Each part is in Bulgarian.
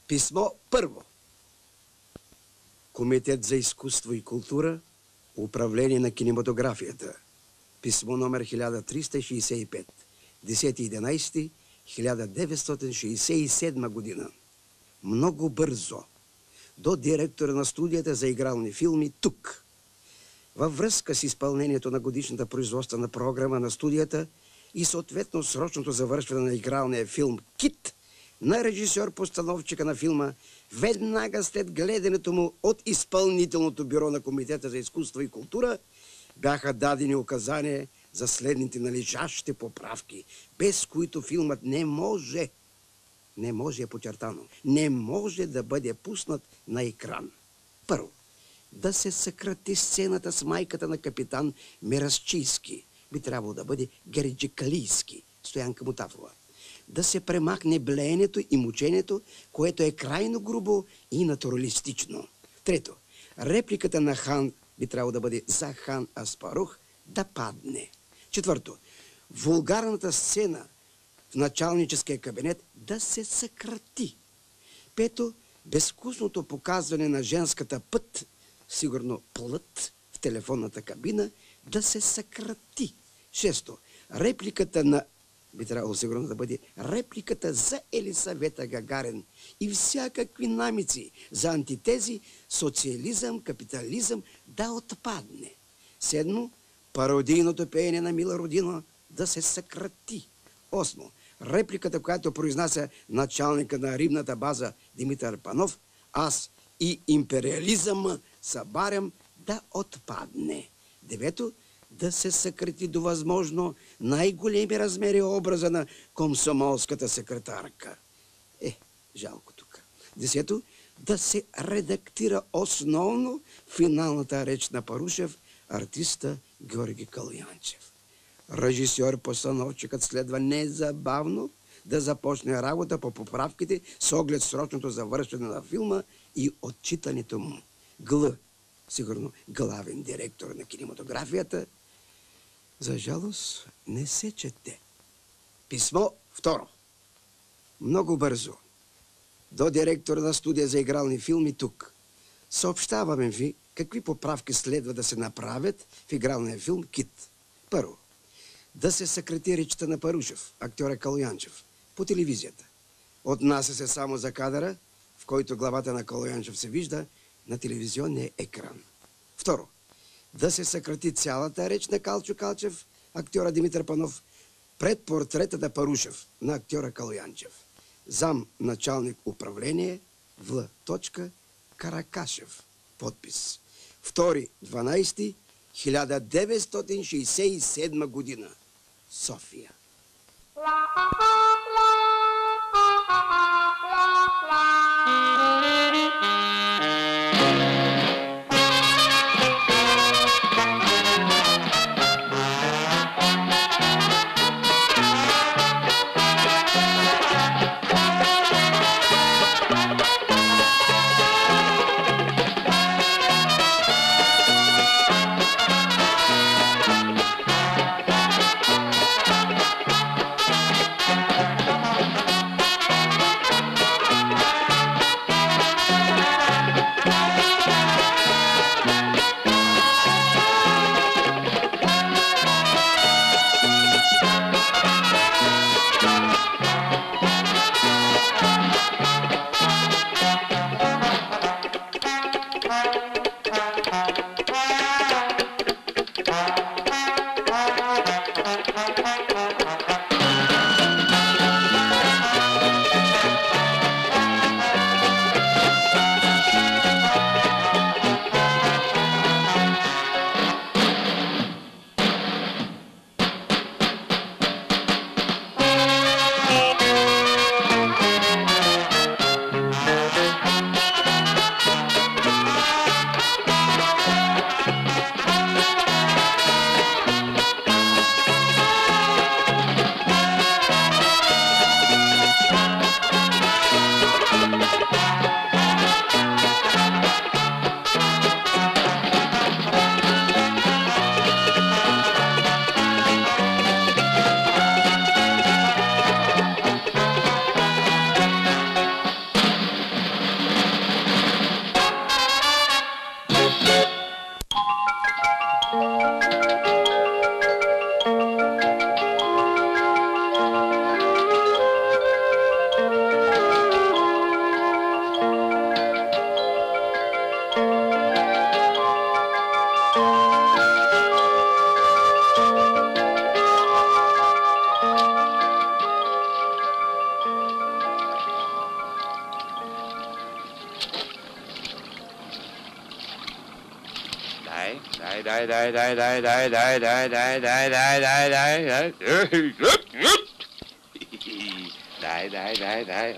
Писмо първо. Комитет за изкуство и култура, управление на кинематографията. Писмо номер 1365. 10.11.1967 година. Много бързо. До директора на студията за игрални филми тук. Във връзка с изпълнението на годишната производствена програма на студията и съответно срочното завършване на игралния филм «Кит» на режисьор-постановчика на филма, веднага след гледането му от изпълнителното бюро на Комитета за изкуство и култура, бяха дадени указания за следните належащи поправки, без които филмът не може е подчертано, не може да бъде пуснат на екран. Първо, да се съкрати сцената с майката на капитан Мерасчийски. Би трябвало да бъде Герджикалийски, Стоянка Мутафова. Да се премахне блеенето и мучението, което е крайно грубо и натуралистично. Трето, репликата на хан би трябвало да бъде за хан Аспарух да падне. Четвърто, вулгарната сцена в началническия кабинет да се съкрати. Пето, безвкусното показване на женската път, сигурно плът, в телефонната кабина, да се съкрати. Шесто, репликата на би трябвало сигурно да бъде репликата за Елисавета Гагарин и всякакви намици за антитези, социализъм, капитализъм да отпадне. Седмо, пародийното пеене на Мила Родина да се съкрати. Осмо, репликата, която произнася началника на рибната база Димитър Панов, аз и империализъм събарям да отпадне. Девето, да се съкрати до възможно най-големи размери образа на комсомолската секретарка. Жалко тук. Десето, да се редактира основно финалната реч на Парушев, артиста Георги Калуянчев. Режисьор-постановчикът следва незабавно да започне работа по поправките с оглед срочното завършване на филма и отчитането му. Сигурно главен директор на кинематографията, за жалост не се чете. Писмо второ. Много бързо. До директора на студия за игрални филми тук. Съобщаваме ви какви поправки следва да се направят в игралния филм «Кит». Първо, да се съкрати речта на Парушев, актьора Калуянчев, по телевизията. Отнася се само за кадъра, в който главата на Калуянчев се вижда на телевизионния екран. Второ, да се съкрати цялата реч на Калчо Калчев, актьора Димитър Панов, пред портрета на Парушев, на актьора Калуянчев. Зам началник управление В. Каракашев. Подпис. 2.12.1967 година. София.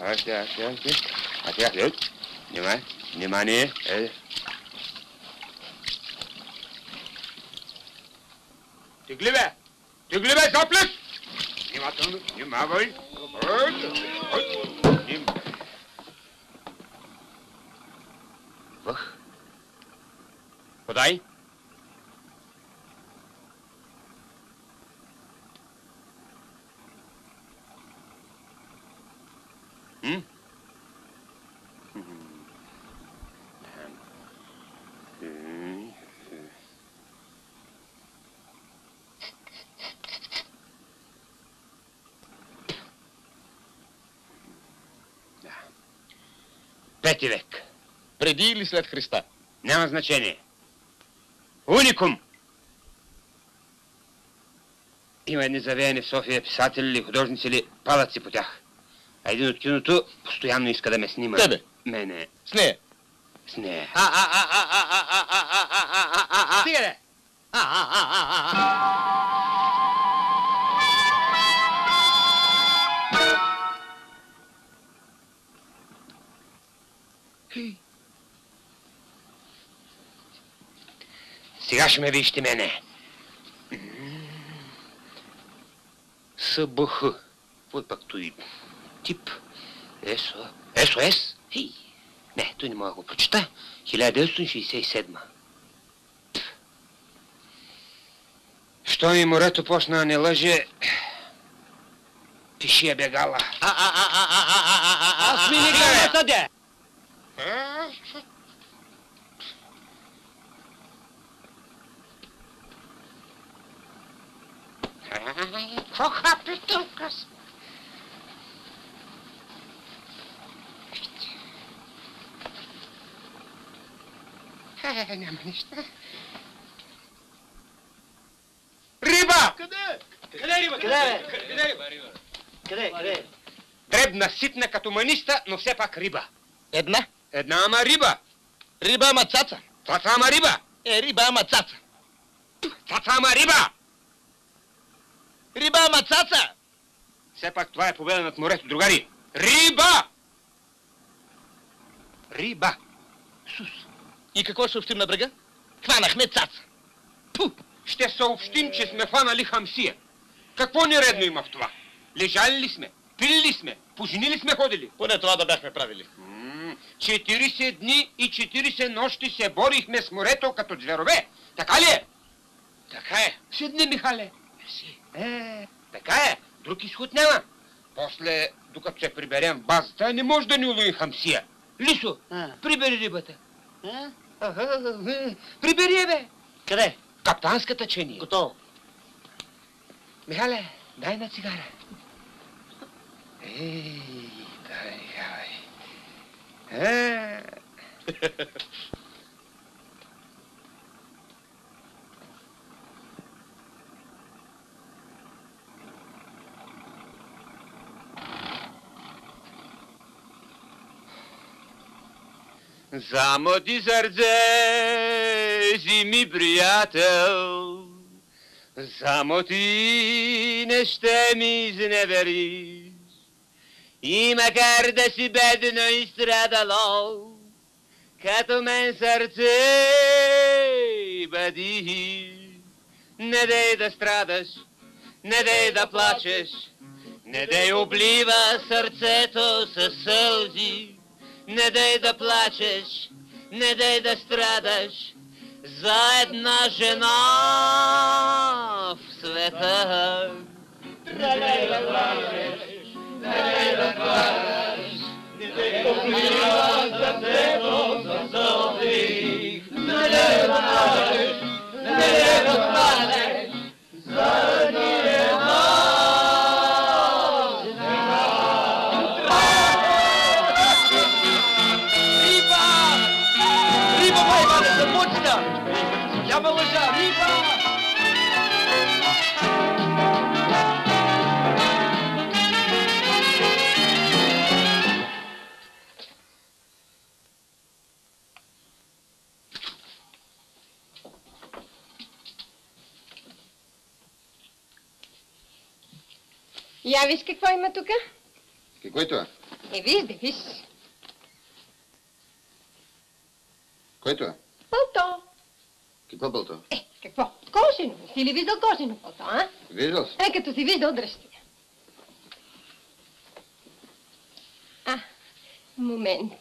Още. Внимание. Тегли бе, заплес! Внимателно, внимавай. Вах. Подай. Пети век. Преди или след Христа? Няма значение. Уникум! Има едни завеяни в София писатели или художници или палаци по тях. А един от киното постоянно иска да ме снима. Тебе? Мене. С нея? С нея. Стига де! Сега ще ме вижте мене. СБХ. Какво е пак той тип? СОС? Не, той не мога да го прочита. 1967. Що ми морето почна да не лъже, пиши я бегала. Аз ми не гледа, съдя! Какво хапи тук? Няма нищо. Риба! Къде? Къде риба? Къде? Къде? Дребна, ситна като маниста, но все пак риба. Една? Една ама риба. Риба ама цаца. Цаца ама риба. Риба ама цаца. Цаца ама риба. Риба ама цаца. Все пак това е победа над морето, другари. Риба! Риба. Сус. И какво ще общим на брега? Хванахме цаца. Пу! Ще съобщим, че сме хванали хамсия. Какво нередно има в това? Лежали ли сме? Пили ли сме? Поженили сме ходили? Поне това да бяхме правили. 40 дни и 40 нощи се борихме с морето като зверове. Така ли е? Така е. Седни, Михале. Така е. Друг изход няма. После, докато се приберем в базата, не може да ни улови хамсия. Лисо, прибери рибата. Прибери я, бе. Къде? Каптанската чения. Готово. Михале, дай на цигара. Дай. Само ти сърце си ми приятел, само ти не ще ми изневериш. И макар да си бедно и страдало, като мен сърце бъди. Не дей да страдаш, не дей да плачеш, не дей облива сърцето със сълзи. Не дей да плачеш, не дей да страдаш за една жена в света. Не дей да плачеш, не дей да плачеш, не дей да облива сърцето със сълзи. Не дей да плачеш, не дей да плачеш за една жена. Няма лъжа, риба! Я виж какво има тук. Какво е това? Виждай, виж. Кой е това? Пълто. Какво пълто? Какво? Кожено. Си ли виждал кожено пълто, а? Виждал си. Като си виждал, дръжте. Момент.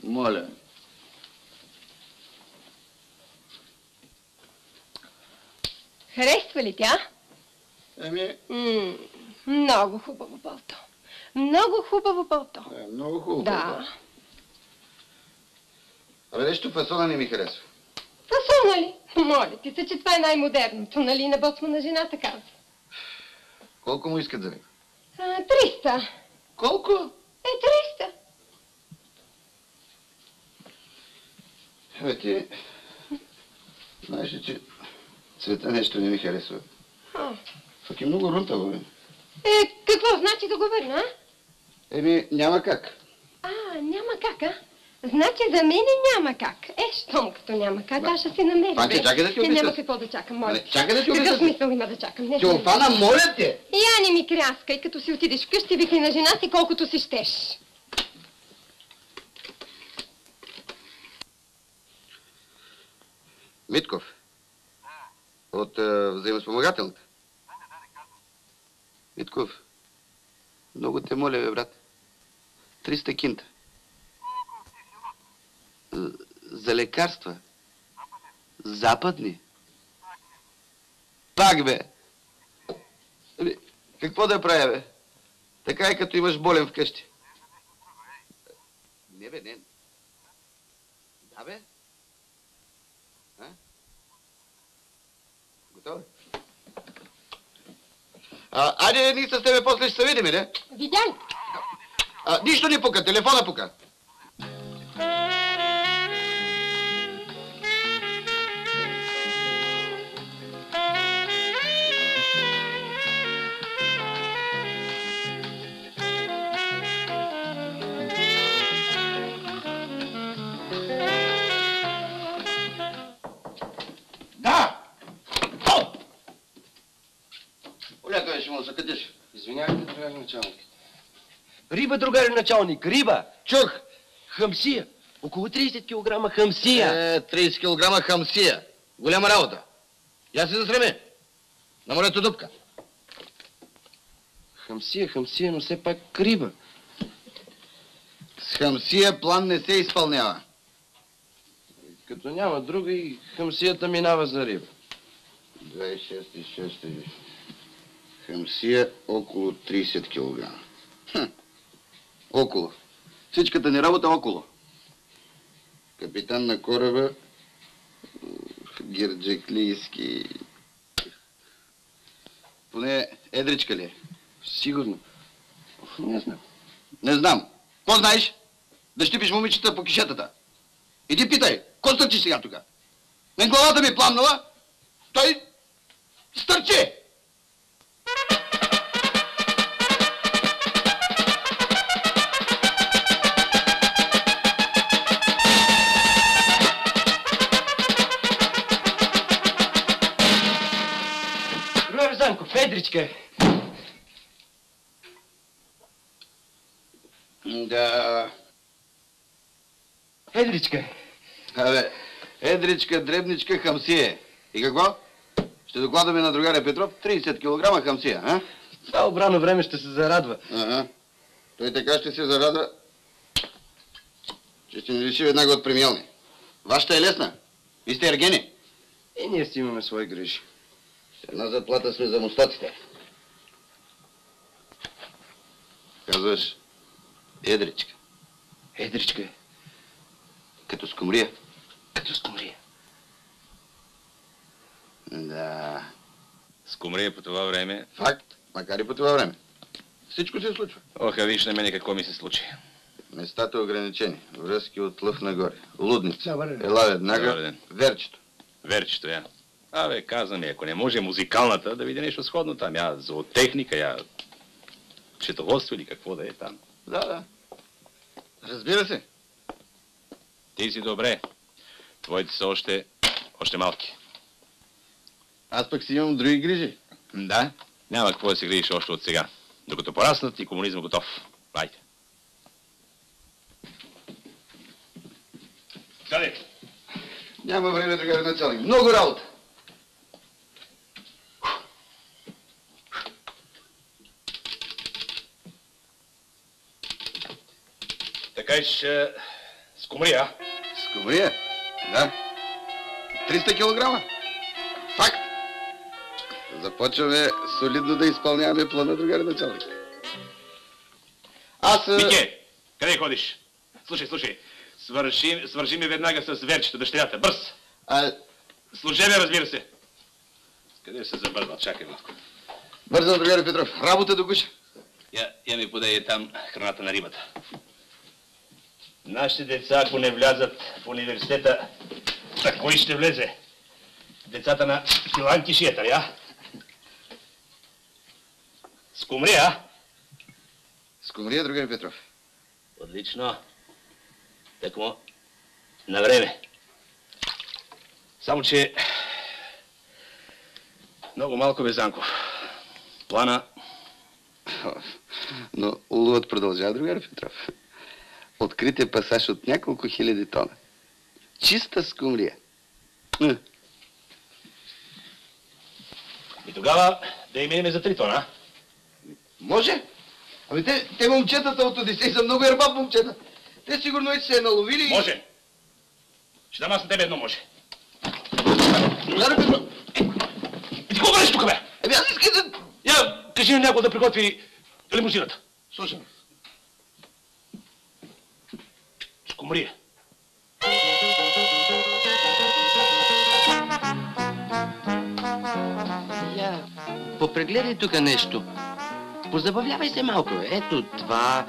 Моля. Харесва ли тя? Много хубаво пълто. Много хубаво пълто. Много хубаво. Да. Абе, нещо фасона не ми харесва. Фасона ли? Моля ти се, че това е най-модерното, нали? На боцман на жената казва. Колко му искат за него? 300. Колко? 300. Абе, ти... Знаеш ли, че цвета нещо не ми харесва? Пък е много рунтаво, бе. Какво значи да го върна, Няма как. Няма как, а? Значи за мене няма как. Щом като няма как, аз ще си намеря. Панче, чакай да ти обясня. Няма какво да чакам, моля. Чакай да ти обясня. Какъв смисъл има да чакам? Теофана, моля те! Я не ми кряскай, като си отидеш вкъщи, викай на жена си колкото си щеш. Митков. От взаимоспомагателната. Митков. Много те моля, бе, брат. 300 кинта. За лекарства. Западни. Пак, бе. Какво да правя, бе? Така е, като имаш болен вкъщи. Не, бе, не. Да, бе. Готово? Айде, ние с тебе после ще се видим, не? Видя ли? Нищо не пука, телефона пука. Извинявайте, другари началник. Риба, другари началник, риба! Чух! Хамсия! Около 30 кг хамсия! 30 кг хамсия. Голяма работа. Я се застреми. На морето дупка. Хамсия, но все пак риба. С хамсия план не се изпълнява. Като няма друга и хамсията минава за риба. 26 и 6. Хамсия около 30 кг. Около. Всичката ни работа около. Капитан на кораба Герджеклийски. Поне едричка ли е? Сигурно. Не знам. Не знам. Какво знаеш? Да щипиш момичета по кишетата. Иди питай. Ко стърчиш сега тук? Мен главата ми е пламнала. Той стърчи! Едричка. Да. Едричка. Абе, едричка, дребничка, хамсия. И какво? Ще докладваме на другаря Петров 30 кг хамсия, а? Това обрано време ще се зарадва. Ага. Той така ще се зарадва, че ще ни реши веднага от премиални. Вашата е лесна. Ви сте ергени. И ние си имаме свои грижи. Една заплата сме за мустаците. Казваш едричка. Едричка. Като скумрия. Като скумрия. Да. Скумрия по това време. Факт. Макар и по това време. Всичко се случва. Оха, виж на мене какво ми се случи. Местата ограничени. Връзки от лъв нагоре. Лудница. Добър ден. Ела веднага. Добър ден. Верчето. Верчето, я. Абе, каза ми, ако не може музикалната, да види нещо сходно там. Я зоотехника, я счетоводство или какво да е там. Да. Разбира се. Ти си добре. Твоите са още малки. Аз пък си имам други грижи. Да? Няма какво да се грижиш още от сега. Докато пораснат и комунизъм готов. Айде. Сядай. Няма време, другари началник. Много работа. Така ще скумрия. Скумрия? Да. 300 килограма. Факт. Започваме солидно да изпълняваме плана, другари началник. Мике, къде ходиш? Слушай. Свържи ми веднага с Верчето, дъщерята. Бърз! Служебе, разбира се. Къде се забързал? Чакай малко. Бързо, другари Петров. Работа до гуша. Я ми подай там храната на рибата. Нашите деца, ако не влязат в университета, так кой ще влезе? Децата на Филан Кишията, я? Скумрия? Скумрия, другари Петров. Отлично. Тъкмо на време. Само, че много малко бе, Занков. Плана... Но уловът продължава, другари Петров. Открит е пасаж от няколко хиляди тона. Чиста скумрия. И тогава да имеем за 3 тона. Може. Ами те момчетата от Одисей са много ербаб момчета. Те сигурно и се е наловили. Може. Ще дам аз на тебе едно може. Другари Петров. И ти какво бъдеш тук, бе? Ами аз искам да... Я кажи на някой да приготви лимузината. Слушам. Скумрия. Я, попрегледай тук нещо. Позабавлявай се малко. Ето това.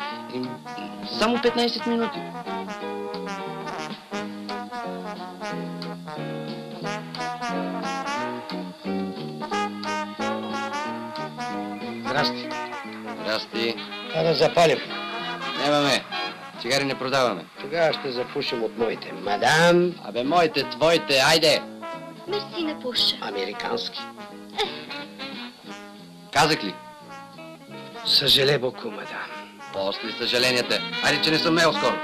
Само 15 минути. Здрасти. Здрасти. Да запалим. Немаме. Цигари не продаваме. Тогава ще запушим от моите. Мадам. Абе, моите, твоите, айде. Мерси на пуша. Американски. Казах ли? Съжале боку, мадам. После съжаленията. Айде, че не съм мел скоро.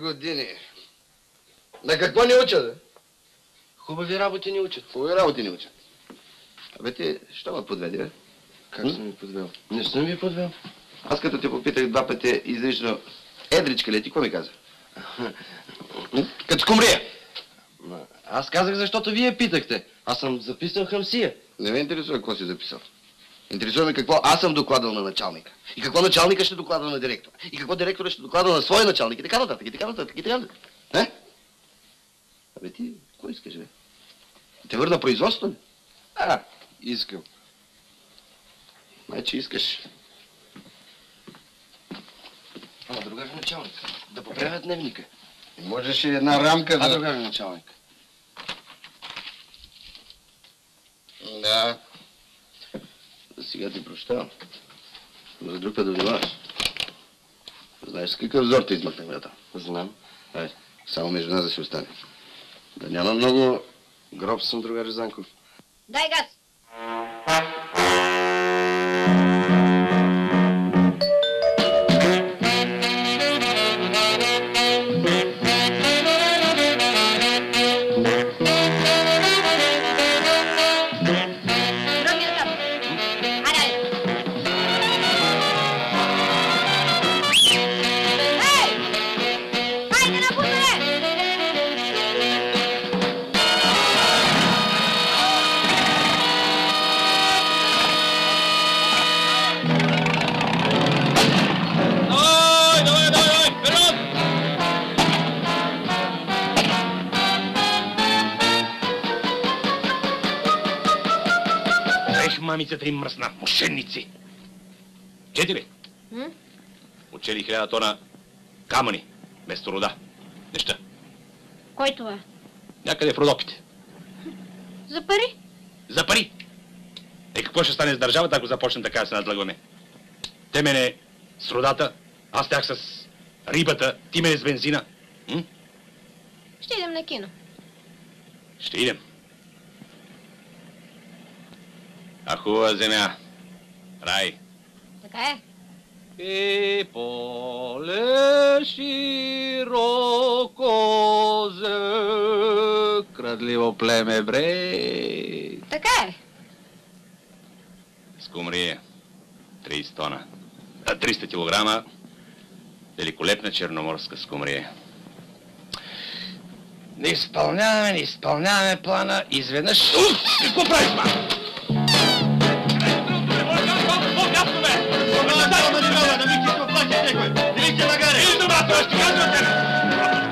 Години. На какво ни учат, бе? Хубави работи ни учат. Хубави работи ни учат. Абе ти, що ме подведи, бе? Как съм ви подвел? Не съм ви подвел. Аз като те попитах 2 пъти изрично, едричка ли ти, какво ми каза? Като скумрия. Аз казах, защото вие питахте. Аз съм записал Хамсия. Не ме интересува какво си записал. Интересува ме какво аз съм докладал на началника. И какво началника ще докладва на директора. И какво директора ще докладва на своя началник. И така нататък, и така нататък, и така нататък. Абе ти, какво искаш, бе? Те върна производство ли? Искам. Май, че искаш. Ама, другар началник, да поправя дневника. Можеш и една рамка да... Другар началник. Да. Сега ти прощавам. За друг път да внимаваш. Знаеш с какъв взор те измъкнах, брата? Знам. Само между нас да си остане. Да няма много... Гроб съм, другар Занков. Дай газ! мамицата им мръсна. Мошенници. Чети ли? Учели 1000 тона камъни, вместо рода. Неща. Кой това? Някъде в Родопите. За пари? За пари! Какво ще стане с държавата, ако започнем така да се надлъгваме? Те мене с родата, аз тях с рибата, ти мене с бензина. Ще идем на кино. Ще идем. А хубава земя. Рай. Така е. И поле широко за крадливо племе брег. Така е. Скумрия. 30 тона. 300 килограма. Великолепна черноморска скумрия. Не изпълняваме плана. Изведнъж... Какво правиш, ма?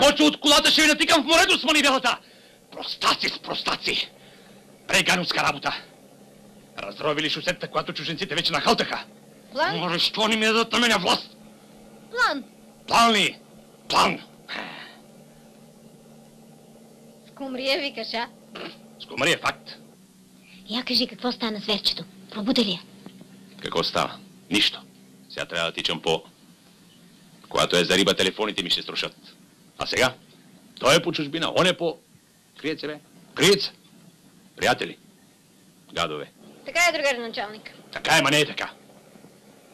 Скочи от колата, ще ви натикам в морето с манивелата! Простаци! Прегануска работа! Разровили шосетата, когато чужденците вече нахълтаха. План? Може, що не ми дадат на меня власт? План. План ли? План! Скумрия викаш, а? Скумрия факт. Я кажи, какво стана с Верчето? Пробуда ли я? Какво става? Нищо. Сега трябва да тичам по... Когато е за риба, телефоните ми ще струшат. А сега? Той е по чужбина, он е по... Крият се, бе. Крият се. Приятели. Гадове. Така е, другар началник. Така е, ма не е така.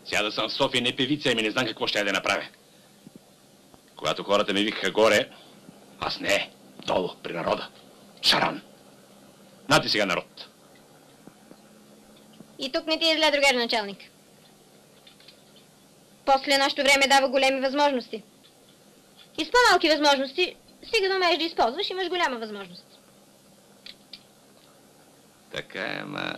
Сега да съм в София, не певица, ами не знам какво ще я да направя. Когато хората ми викаха горе, аз не. Долу, при народа. Шаран. Нати сега народ. И тук не ти е зле, другар началник. После нашето време дава големи възможности. И с по-малки възможности, стига да умееш да използваш, имаш голяма възможност. Така е, ма...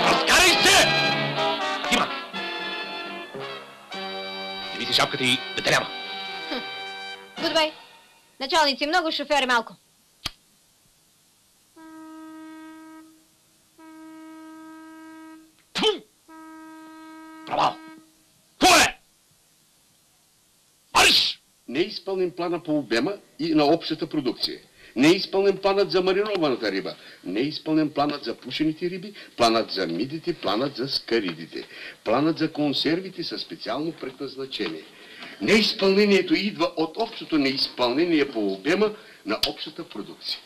Разкарай се! Има! Иди си шапката и да те няма. Гудбай. Началници много, шофьори малко. Провал! Поле! Марш! Не е изпълнен плана по обема и на общата продукция. Не е изпълнен планът за маринованата риба. Не е изпълнен планът за пушените риби, планът за мидите, планът за скаридите. Планът за консервите със специално предназначение. Неизпълнението идва от общото неизпълнение по обема на общата продукция.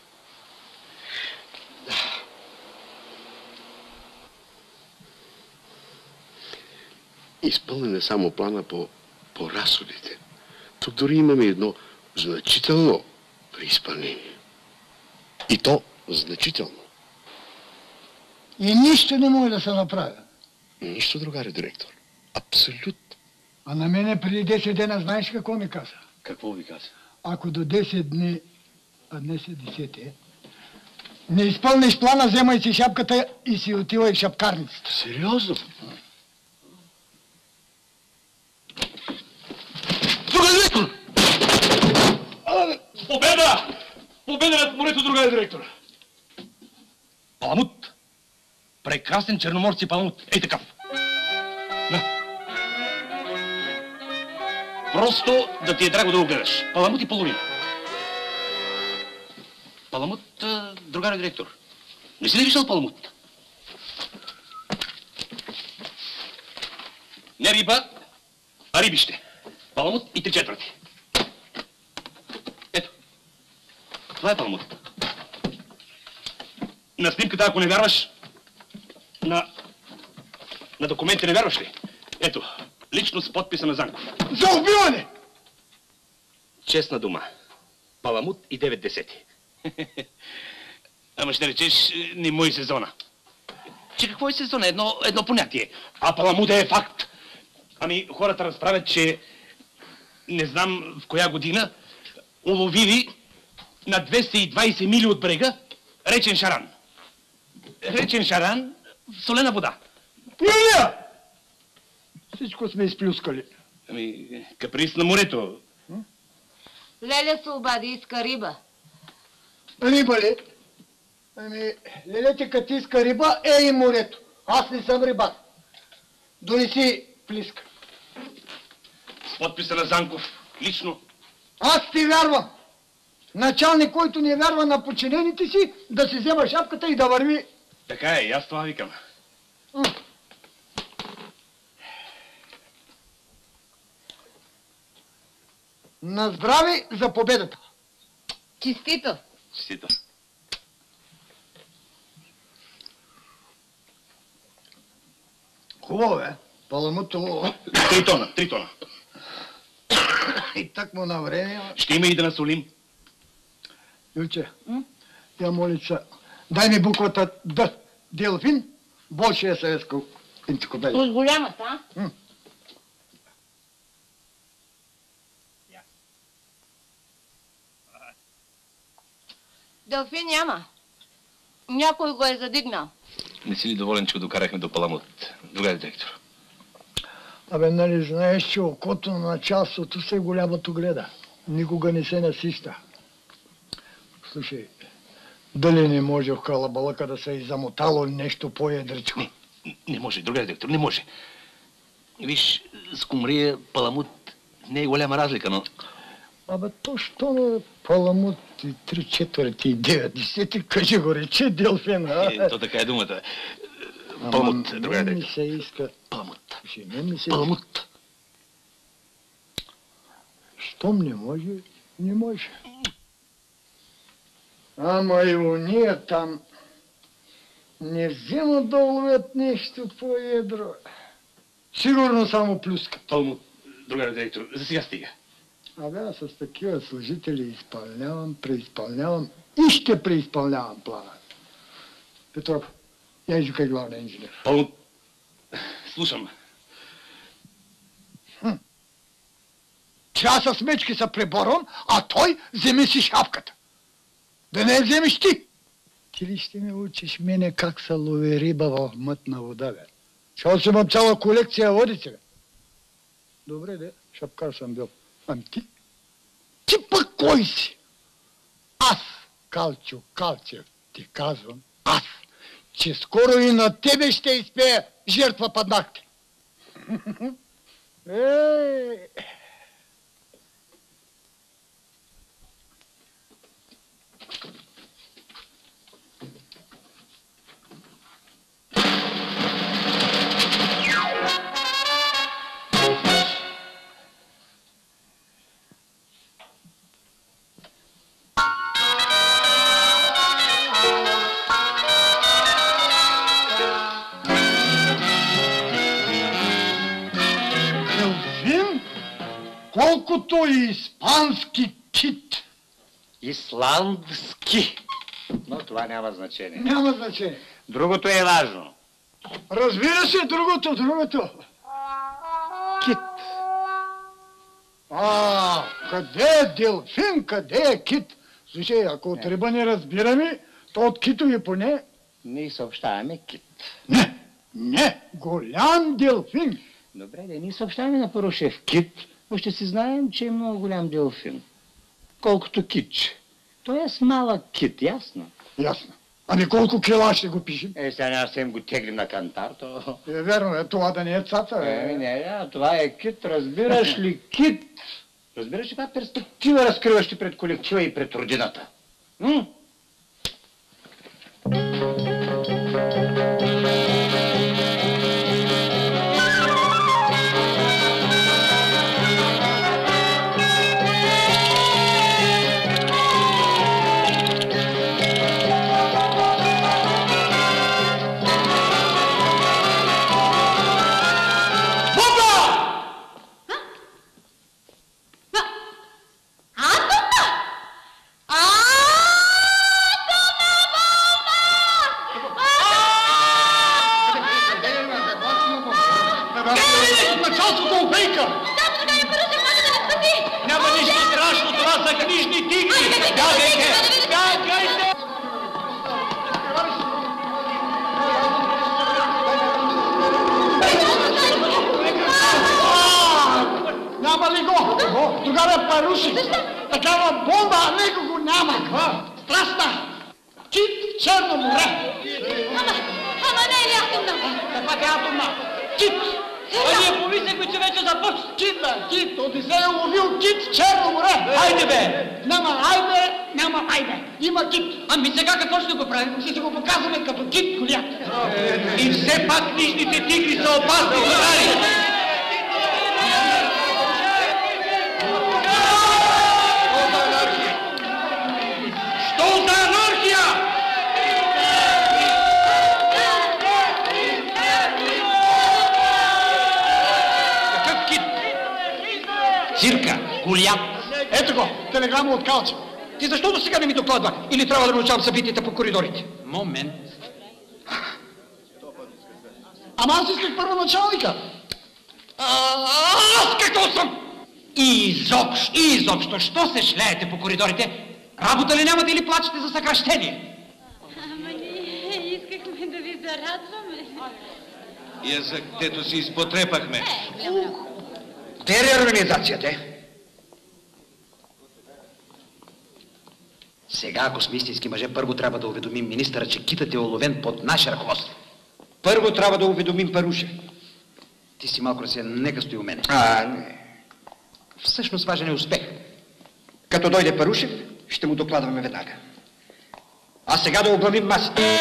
Изпълнен е само плана по разходите. Тук дори имаме едно значително преизпълнение. И то значително. И нищо не може да се направи. Нищо, другаре директор. Абсолютно. А на мене преди 10 дена знаеш какво ми каза? Какво ви каза? Ако до 10 дни, а днес е 10, не изпълниш плана, вземай си шапката и си отивай в шапкарницата. Сериозно? Друга директор! Победа! Победа над морето, друга директор! Паламут! Прекрасен черноморци паламут. Ей такъв. На. Просто да ти е драго да го гледаш. Паламут и половина. Паламут, другари директор. Не си ли виждал паламут? Не риба, а рибище. Паламут и 3/4. Ето. Това е паламут. На снимката, ако не вярваш, на документи не вярваш ли? Ето, лично с подписа на Занков. За убиване! Честна дума. Паламут и 9/10. Ама ще речеш, не му и сезона. Че какво е сезона? Едно понятие. А паламут е факт. Ами хората разправят, че не знам в коя година уловили на 220 мили от брега речен шаран. Речен шаран в солена вода. Илия! Всичко сме изплюскали. Ами, каприз на морето. Леля се обади, иска риба. Риба ли? Ами, Лелете като иска риба, е и морето. Аз не съм рибак. Донеси плиска. С подписа на Занков, лично. Аз ти вярвам. Началник, който не вярва на подчинените си, да си взема шапката и да върви. Така е, и аз това викам. На здраве за победата. Честито. Честито. Хубаво е. Паламутово. 3 тона, 3 тона. И так му на време. Ще има и да насолим. Юлче, я молица, дай ми буквата Д. Делфин, Большия съветска енциклопедия. С голямата, а? Делфин няма. Някой го е задигнал. Не си ли доволен, че го докарахме до Паламут, другари директор? Абе, нали знаеш, че окото на началството се голямото гледа. Никога не се насища. Слушай, дали не може в калабалъка да се е замотало нещо по-едричко? Не може, другари директор, не може. Виж, с Кумрия, Паламут не е голяма разлика, но... Абе, то що на Паламут и 3/4 кажи го, рече Делфина. То така е думата. Паламут, другари директор. Не ми се иска. Паламут. Не ми се Паламут. Щом не може, не може. Ама и уния там не вземат да уловят нещо по-едро. Сигурно само плюска. Паламут, другари директор, за сега стига. Абе, аз с такива служители изпълнявам, преизпълнявам и ще преизпълнявам плана. Петров, я извикай главния инженер. Паламут, слушам. Че аз с мечки се преборвам, а той вземе си шапката. Да не я вземеш ти. Ти ли ще ме учиш мене как се лови риба в мътна вода, бе? Защото си имам цяла колекция водици, бе. Добре, де, шапкар съм бил. Ами ти? Ти пък кой си? Аз, Калчо Калчев, ти казвам, аз, че скоро и на тебе ще изпея жертва под ногти. Колкото и испански кит. Исландски. Но това няма значение. Няма значение. Другото е важно. Разбира се, другото. Кит. Къде е делфин, къде е кит? Слушай, ако от риба не разбираме, то от китови поне... Ние съобщаваме кит. Не, голям делфин. Добре, да ние съобщаваме на Порушев кит, но ще си знаем, че е много голям делфин. Колкото китче. Тоест малък кит, ясно? Ясно. Ами колко кила ще го пишем? Сега няма да го теглим на кантар, то... Верно е, това да не е цаца, бе. Не, това е кит, разбираш ли, кит? Разбираш ли каква перспектива разкриваш ти пред колектива и пред родината? Няма ли го? Тогава паруши. такава бомба, а него го няма. Страшна. Кит в Черно море. Ама не е атомна. Каква е атомна? Кит. А ние помислихме, че вече започва. Кит, бе, кит. Одисей е ловил кит в Черно море. Хайде, бе! Няма айде. Има кит. Ами сега какво ще го правим? Ще го показваме като кит Голиат. И все пак нижните тигри са опасни, горари! Що за анархия? Какъв кит? Цирка, Голиат. Ето го, телеграма от Калча. Ти защо до сега не ми докладва? Или трябва да научавам събитията по коридорите? Момент. Ама аз исках първоначалника. Аз какво съм? Изобщо, що се шляете по коридорите? Работа ли нямате или плачете за съкращение? Ама ние искахме да ви зарадваме. Язък, дето си изпотрепахме. Те е реорганизацията. Сега, ако сме истински мъже, първо трябва да уведомим министъра, че китът е уловен под наше ръководство. Първо трябва да уведомим Паруша. Ти си малко разсеян, нека стои у мене. Не. Всъщност важен е успех. Като дойде Парушев, ще му докладваме веднага. А сега да оглавим масите.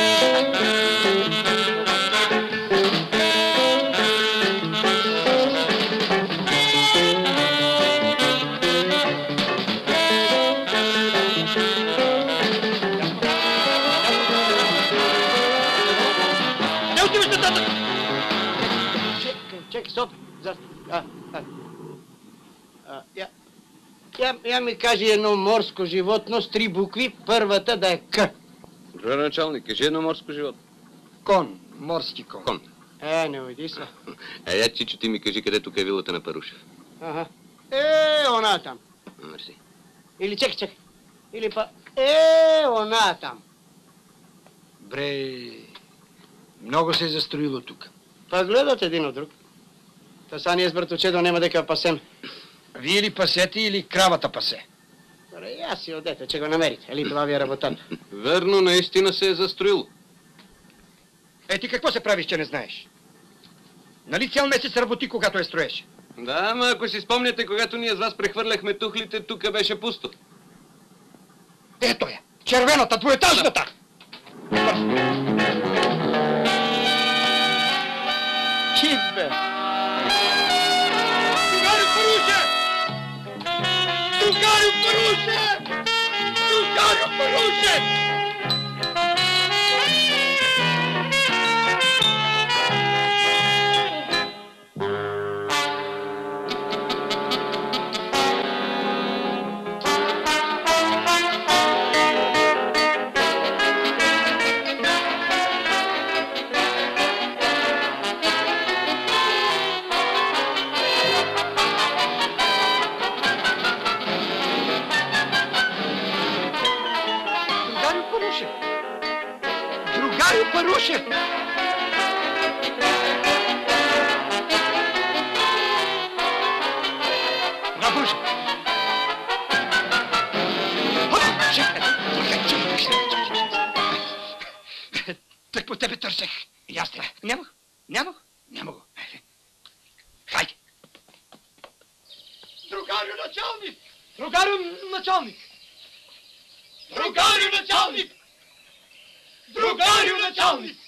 Чекай, стоп. Я ми кажи едно морско животно с 3 букви, първата да е К. Добре, началник, кажи едно морско животно. Кон, морски кон. Кон. Не уйди се. Я, Чичо, ти ми кажи къде тук е вилата на Парушев. Ага. Она там. Мерси. Или чекай. Или па... она там. Бре, много се е застроило тук. Па гледат един от друг. Та са ние с братовчедо няма дека пасем. Вие ли пасете или кравата пасе? Добре, аз си одете, че го намерите. Ели това ви е работата. Верно, наистина се е застроило. Ти какво се правиш, че не знаеш? Нали цял месец работи, когато я строеш? Да, ама ако си спомняте, когато ние с вас прехвърляхме тухлите, тук беше пусто. Ето я! Червената, двуетажната! Кит, бе! Другарю Паруше! Другарю Паруше! Другарю Паруше! Другарю Паруше! Паруше! Так по тебе търсех. И аз те. Няма го. Хайде. Другарю началник! Другарю началник! Другарю началник! Другарю началник!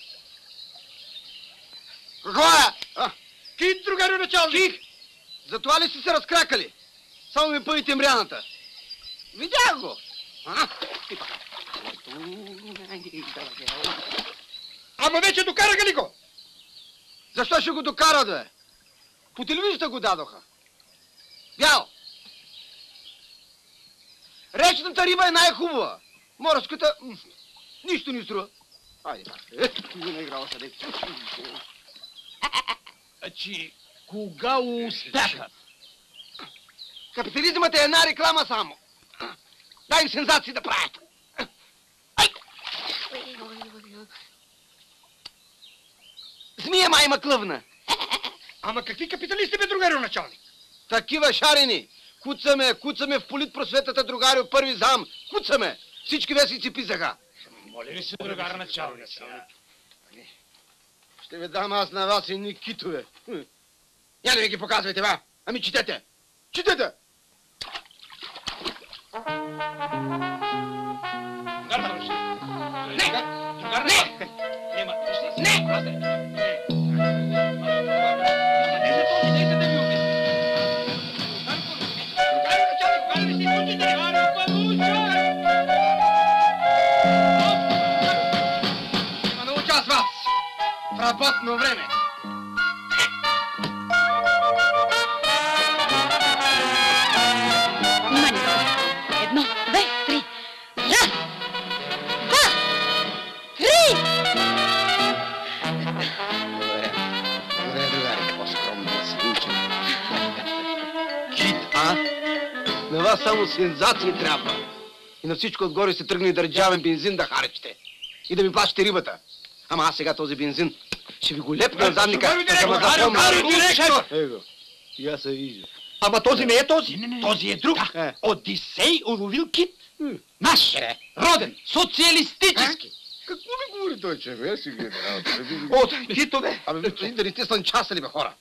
Какво е? Кит, другарю началник! Кит! Затова ли си се разкракали? Само ми пъйте мряната. Видях го. Ама вече докараха ли го? Защо ще го докарат, бе? По телевизията го дадоха. Бял! Речната риба е най-хубава. Морската... нищо не струва. Айде, не наиграва съде. Значи, кога успяха? Капитализмът е една реклама само. Дай им сензации да правят. Змия майма клъвна. Ама какви капиталисти, бе, другарю началник? Такива шарени. Куцаме в политпросветата, другарио, първи зам. Куцаме. Всички вестници писаха. Моля ви се, другар началник. Ще ви дам аз на вас едни китове. Я да ви ги показвайте, ва. Ами четете. Четете. Работно време. Внимание! 1, 2, 3. Раз! 2! 3! Добре, другари, по-скромно свинче. Кит, а? На вас само сензации трябва. И на всичко отгоре се тръгне държавен бензин да харчите. И да ми плащате рибата. Ама аз сега този бензин ще ви го лепна на задника. Его. И аз се вижда. Ама този не е този. Този е друг. Одисей уловил кит. Наш. Роден. Социалистически. Какво ми говори той човек? Си ги от китове. Абе, да не сте слънчасали, бе, хора.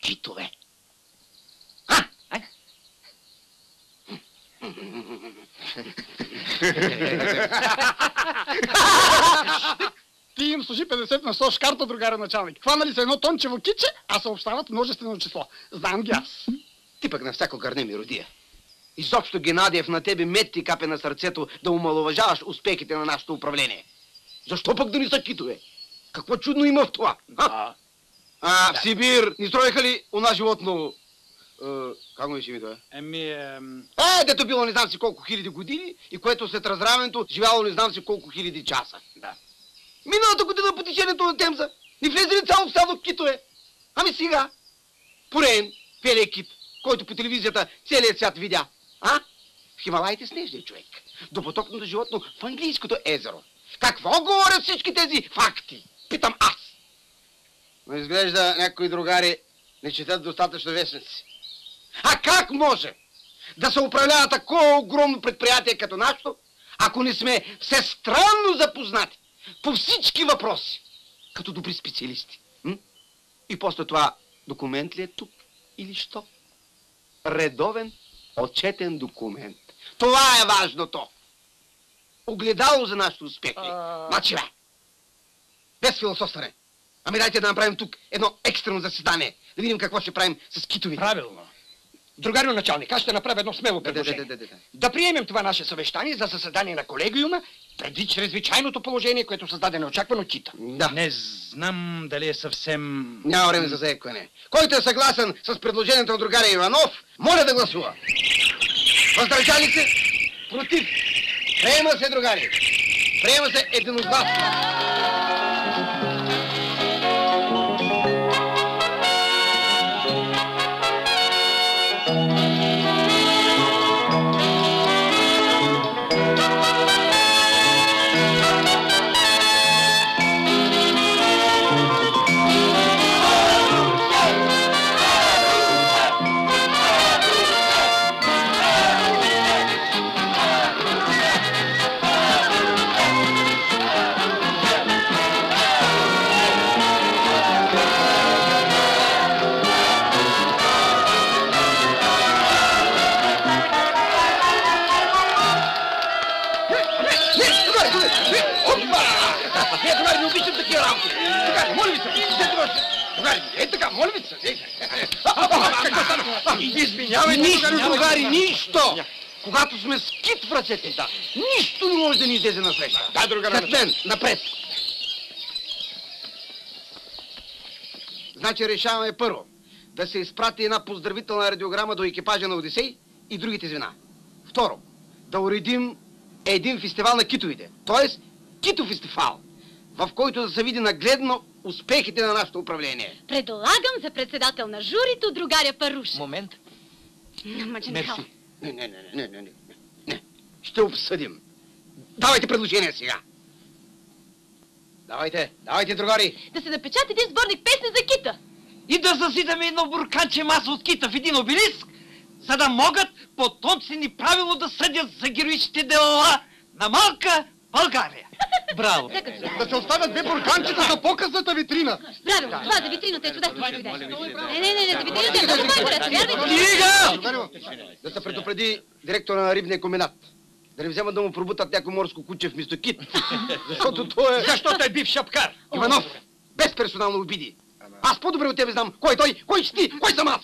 Китове. Ти им служи 50 на 100 шкарта, другаря началник. Хванали се едно тончево киче, а съобщават множествено число. Знам ги аз. Ти пък на всяко гърне ми родия. Изобщо, Генадиев, на тебе мед ти капе на сърцето да омаловажаваш успехите на нашето управление. Защо пък да ни са китове? Какво чудно има в това? В Сибир ни строиха ли она животно? Как му беше името, дето било не знам си колко хиляди години и което след разравенето живяло не знам си колко хиляди часа. Да. Миналата година по течението на Темза ни влезе ли цяло стадо китове? Ами сега, Порен, белия кит, който по телевизията целият свят видя. В Хималаите снежния човек. До потокното животно в английското езеро. Какво говорят всички тези факти? Питам аз. Но изглежда някои другари не четат достатъчно вестници. А как може да се управлява такова огромно предприятие като нашето, ако не сме всестранно запознати по всички въпроси, като добри специалисти? И после това, документ ли е тук или що? Редовен отчетен документ. Това е важното. Огледало за нашите успехи. Значи, бе! Без философстване. Ами дайте да направим тук едно екстрено заседание. Да видим какво ще правим с китовите. Правилно. Другарио началник, аз ще направя едно смело предложение. Да приемем това наше съвещание за заседание на колегиума, преди чрезвичайното положение, което създаде неочаквано кита. Да. Не знам дали е съвсем... Няма време за заекване. Който е съгласен с предложението на другаря Иванов, моля да гласува. Въздържали се? Против? Приема се, другари. Приема се единогласно. Извинявайте, нищо, другари, нищо! Когато сме с кит в ръцете, нищо не може да ни излезе на среща. Да, другари. След мен, напред! Значи решаваме първо да се изпрати една поздравителна радиограма до екипажа на Одисей и другите звена. Второ, да уредим един фестивал на китовите, т.е. китофестивал, в който да се види нагледно успехите на нашето управление. Предлагам за председател на журито другаря Паруш. Момент. Не. Ще обсъдим. Давайте предложение сега. Давайте, другари. Да се напечата един сборник песни за кита. И да заситаме едно бурканче маса от кита в един обелиск, за да могат потомци ни правилно да съдят за героичните дела на малка България. Браво! Да се оставят две бурканчета за показната витрина. Правилно, това за витрината е чудесно. Не, за витрината е много по-добре. Стига! Да се предупреди директора на рибния комбинат. Да не вземат да му пробутат някой морско куче вместо кит. Защото той е... Защото е бив шапкар. Иванов, без персонално обиди. Аз по-добре от тебе знам кой е той, кой си ти, кой съм аз.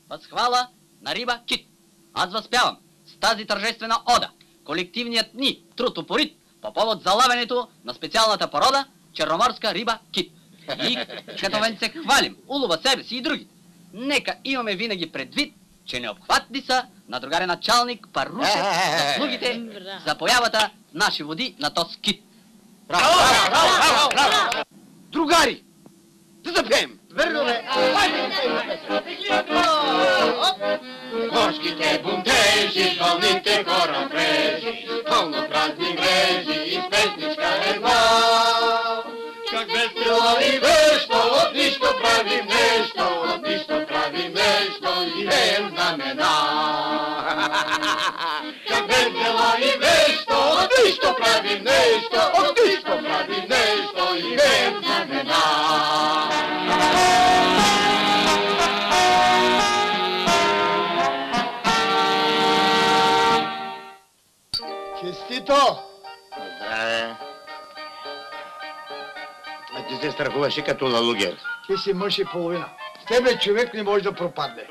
Възхвала на риба кит. Аз възпявам с тази тържествена ода колективният ни труд упорит по повод залавянето на специалната порода черноморска риба кит. И като се хвалим, улова себе си и други, нека имаме винаги предвид, че необхватни са на другаря началник Парушев заслугите за появата в наши води на този кит. Браво! Другари, да запеем! Верно бе! Морските бунтежи, вълните корабрежи, пълно празни мрежи и с песничка една. Как весело и вещо, от нищо правим нещо, от нищо правим нещо и веем знамена. Как весело и вещо, от нищо правим нещо, от нищо правим нещо и веем знамена. Честито! Здраве. А ти се страхуваш и като лалугер. Ти си мъж и половина. С тебе човек не може да пропадне.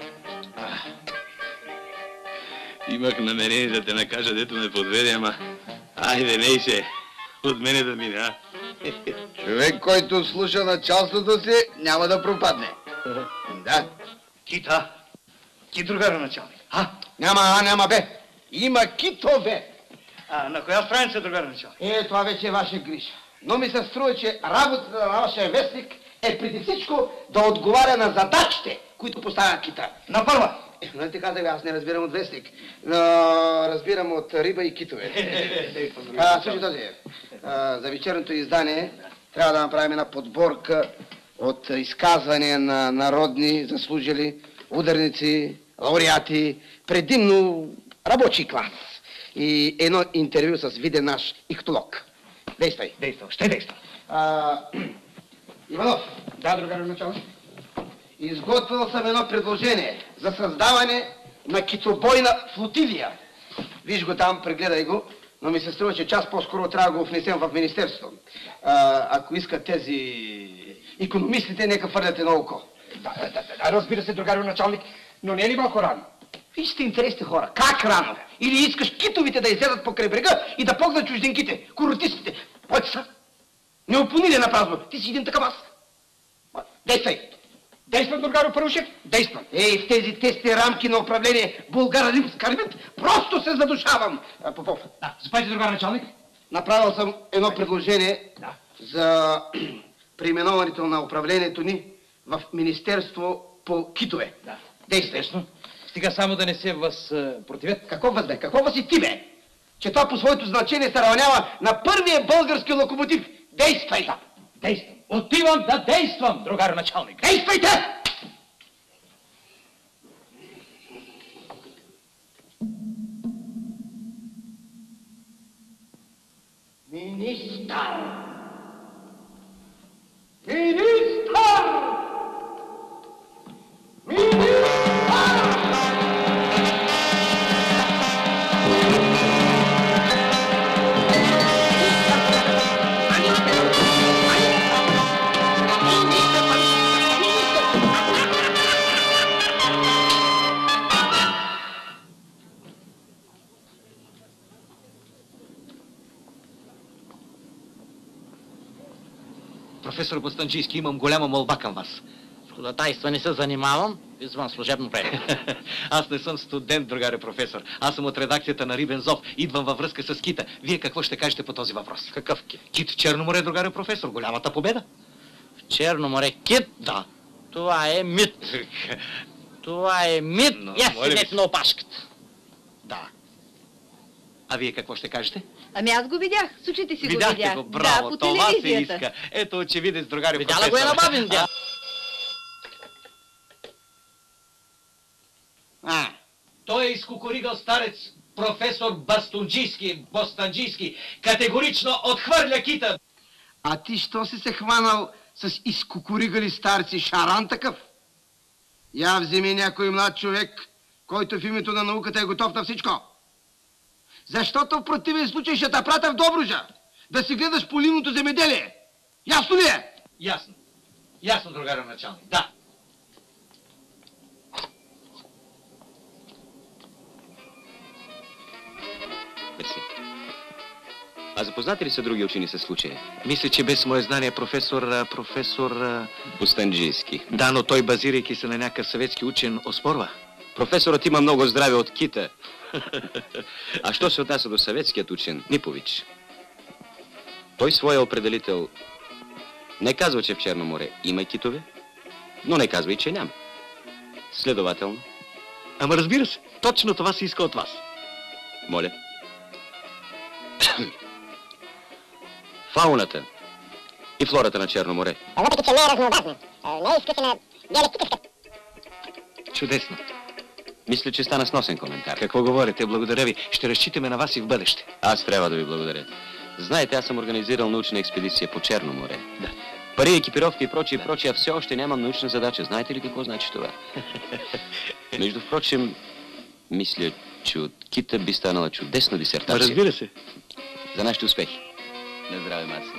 Имах намерение да те накажа, дето ме подведе, ама... Айде, ней се. От мене да мине, а? Човек, който слуша началството си, няма да пропадне. Да. Кита. Ти другара началник. Няма бе. Има китове. На коя страница другара началник? Това вече е ваша грижа. Но ми се струва, че работата на вашия вестник е преди всичко да отговаря на задачите, които поставя кита. На първа! Нали ти казах, аз не разбирам от вестник, но разбирам от риба и китове. Слушай този, за вечерното издание трябва да направим една подборка от изказвания на народни заслужили, ударници, лауреати, предимно рабочий клас и едно интервю с виден наш ихтолог. Действай. Ще действам. Иванов. Да, другар началник. Изготвил съм едно предложение за създаване на китобойна флотилия. Виж го там, прегледай го, но ми се струва, че час по-скоро трябва да го внесем в министерството. Ако искат тези икономистите, нека фърлят едно око. Да, разбира се, другарио началник, но не е ли малко рано? Виж сте интересни хора. Как рано? Или искаш китовите да излезат покрай брега и да погнат чужденките, коротистите? Пойте са. Не опонили на празно. Ти си един такъв аз. Действай. Действам, другарио Парушев? Действам. В тези тесни рамки на управление Булгара-Римска армия просто се задушавам. Попов. Да, запайте, другар началник. Направил съм едно предложение за преименуването на управлението ни в Министерство по китове. Да. Действай. Стига само да не се възпротивят. Какво възбе? Какво възи ти, бе? Че това по своето значение се равнява на първия български локомотив. Действай! Да, действам. Отивам да действам, другар началник. Действайте! Министър! Министър! Професор Бостанчийски, имам голяма молба към вас. С ходатайства не се занимавам, извън служебно време. Аз не съм студент, другаре професор. Аз съм от редакцията на Рибен зов. Идвам във връзка с кита. Вие какво ще кажете по този въпрос? Какъв кит? Кит в Черно море, другаре професор. Голямата победа. В Черно море кит? Да. Това е мит. Това е мит. Я си на опашката. Да. А вие какво ще кажете? Ами аз го видях, с очите си Видяхте го видях. го, браво, да, по това се телевизията. иска. Ето очевидец, другари, Видяла го е на бабин дяд. Той е изкукуригал старец професор Бостанджийски. Категорично отхвърля кита. А ти що си се хванал с изкукуригали старци, шаран такъв? Я вземи някой млад човек, който в името на науката е готов на всичко. Защото в противен случай ще те пратя в Добруджа, да си гледаш полинното земеделие. Ясно ли е? Ясно. Ясно, другари началник. Да. Мерси. А запознати ли са други учени със случая? Мисля, че без мое знание професор... Бостанджийски. Да, но той, базирайки се на някакъв съветски учен, оспорва. Професорът има много здраве от кита. А що се отнася до съветският учен, Нипович? Той своя определител не казва, че в Черно море има китове, но не казва и, че няма. Следователно. Ама разбира се, точно това се иска от вас. Моля. Фауната и флората на Черно море. Въпреки, че не е разнообразна, не е изключена диалектическа. Чудесно. Мисля, че стана сносен коментар. Какво говорите? Благодаря ви. Ще разчитаме на вас и в бъдеще. Аз трябва да ви благодаря. Знаете, аз съм организирал научна експедиция по Черно море. Да. Пари, екипировки и прочие, а все още нямам научна задача. Знаете ли какво значи това? Между впрочем, мисля, че от кита би станала чудесна дисертация. Разбира се. За нашите успехи. На здраве, Марси.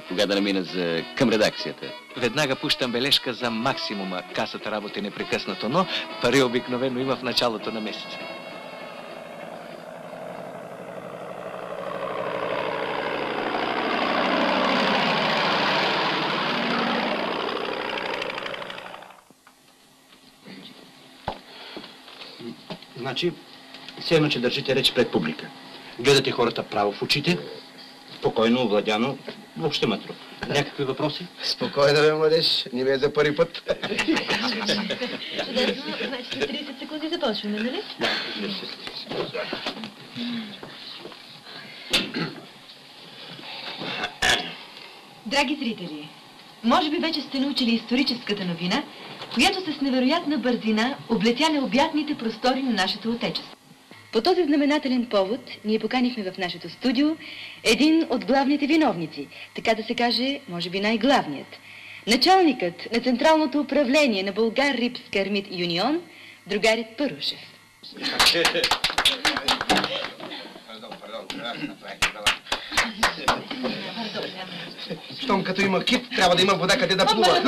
Кога да намина към редакцията? Веднага пущам бележка за максимума. Касата работи непрекъснато, но пари обикновено има в началото на месеца. Значи, все едно, че държите реч пред публика. Гледате хората право в очите, спокойно, овладяно, въобще мъдро. Някакви въпроси? Спокойно, бе, младеж. Не ме е за първи път. Чудесно, значи след 30 секунди започваме, нали? Да. Драги зрители, може би вече сте научили историческата новина, която с невероятна бързина облетя необятните простори на нашето отечество. По този знаменателен повод ние поканихме в нашето студио един от главните виновници, така да се каже, може би най-главният. Началникът на Централното управление на Българ Рибска Армит Юнион, другарят Парушев. Щом като има кит, трябва да има вода къде да плува.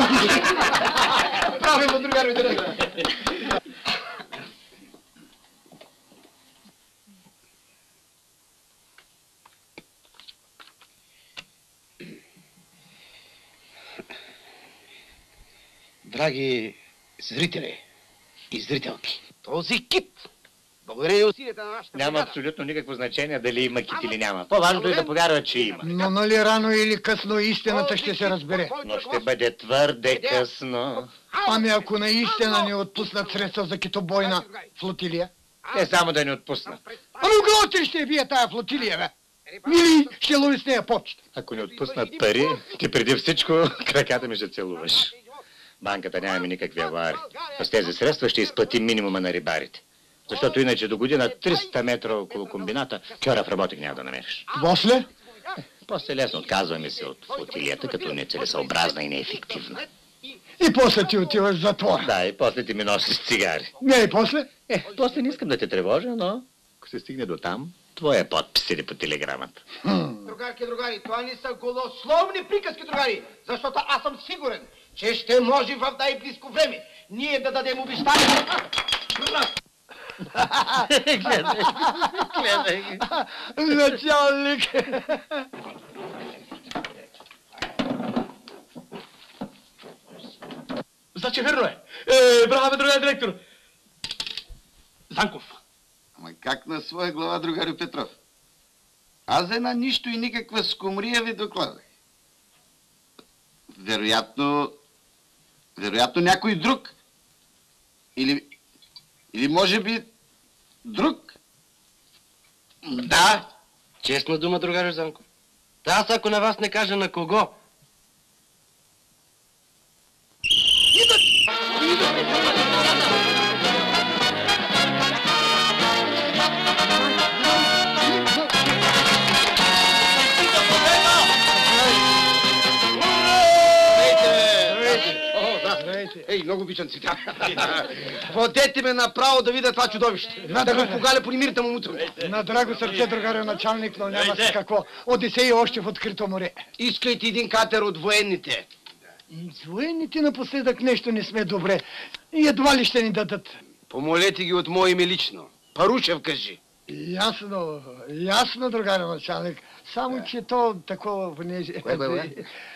Правилно, другари, директор. Драги зрители и зрителки, този кит, благодарение усилията на нашата няма абсолютно никакво значение дали има кит или няма. По-важното е да повярват, че има. Но нали рано или късно истината ще се разбере. Но ще бъде твърде късно. Ами ако наистина ни отпуснат средства за китобойна флотилия? Те само да ни отпуснат. Ами глоти ще бие тая флотилия, бе! Или ще лови с нея почта? Ако ни отпуснат пари, ти преди всичко краката ми ще целуваш. Банката нямаме никакви авари. С тези средства ще изплатим минимума на рибарите. Защото иначе до година 300 метра около комбината кьорав работник няма да намериш. После? После лесно отказваме се от флотилията, като нецелесъобразна и неефективна. И после ти отиваш в затвор. Да, и после ти ми носиш цигари. Не, и после? После не искам да те тревожа, но ако се стигне до там, твоя подпис или по телеграмата. Другарки, другари, това не са голословни приказки, другари, защото аз съм сигурен, че ще може в най-близко време ние да дадем обещание. Гледай. Началник. Значи верно е. Браво, другия директор. Занков. Ама как на своя глава, другари Петров? Аз за една нищо и никаква скумрия ви докладах. Вероятно някой друг. Или може би друг. Да. Честна дума, другарю Занко. Аз ако на вас не кажа на кого... Ей, много обичам цвета. Водете ме направо да видя това чудовище. Да го погаля по немирите му мутро. На драго сърце, другарю началник, но няма си какво. Одисей още в открито море. Искайте един катер от военните. С военните напоследък нещо не сме добре. И едва ли ще ни дадат. Помолете ги от мое име лично. Парушев кажи. Ясно, ясно, другарю началник. Само, че то такова внеже...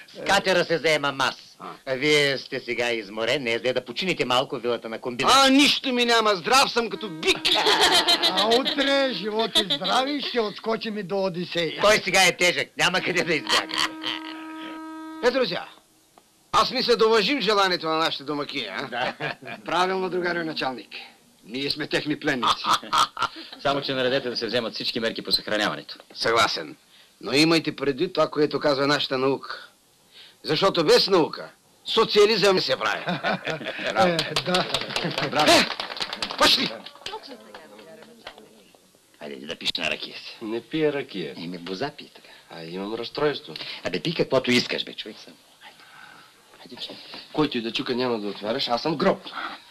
С катера се заемам аз. А вие сте сега изморен, не е зле да почините малко вилата на комбината. Нищо ми няма, здрав съм като бик. А утре, живот и здрави, ще отскочим и до Одисей. Той сега е тежък, няма къде да избяга. Друзья, аз мисля да уважим желанието на нашите домакини, а? Да. Правилно, другарю началник. Ние сме техни пленници. Само, че наредете да се вземат всички мерки по съхраняването. Съгласен. Но имайте предвид това, което казва нашата наука. Защото без наука социализъм не се прави. Да. Пошли! Хайде да пиш на ракия си. Не пия ракия. Еми, боза пи така. Имам разстройство. Абе, пи каквото искаш, бе, човек съм. Хайде, че. Който и да чука няма да отваряш, аз съм гроб.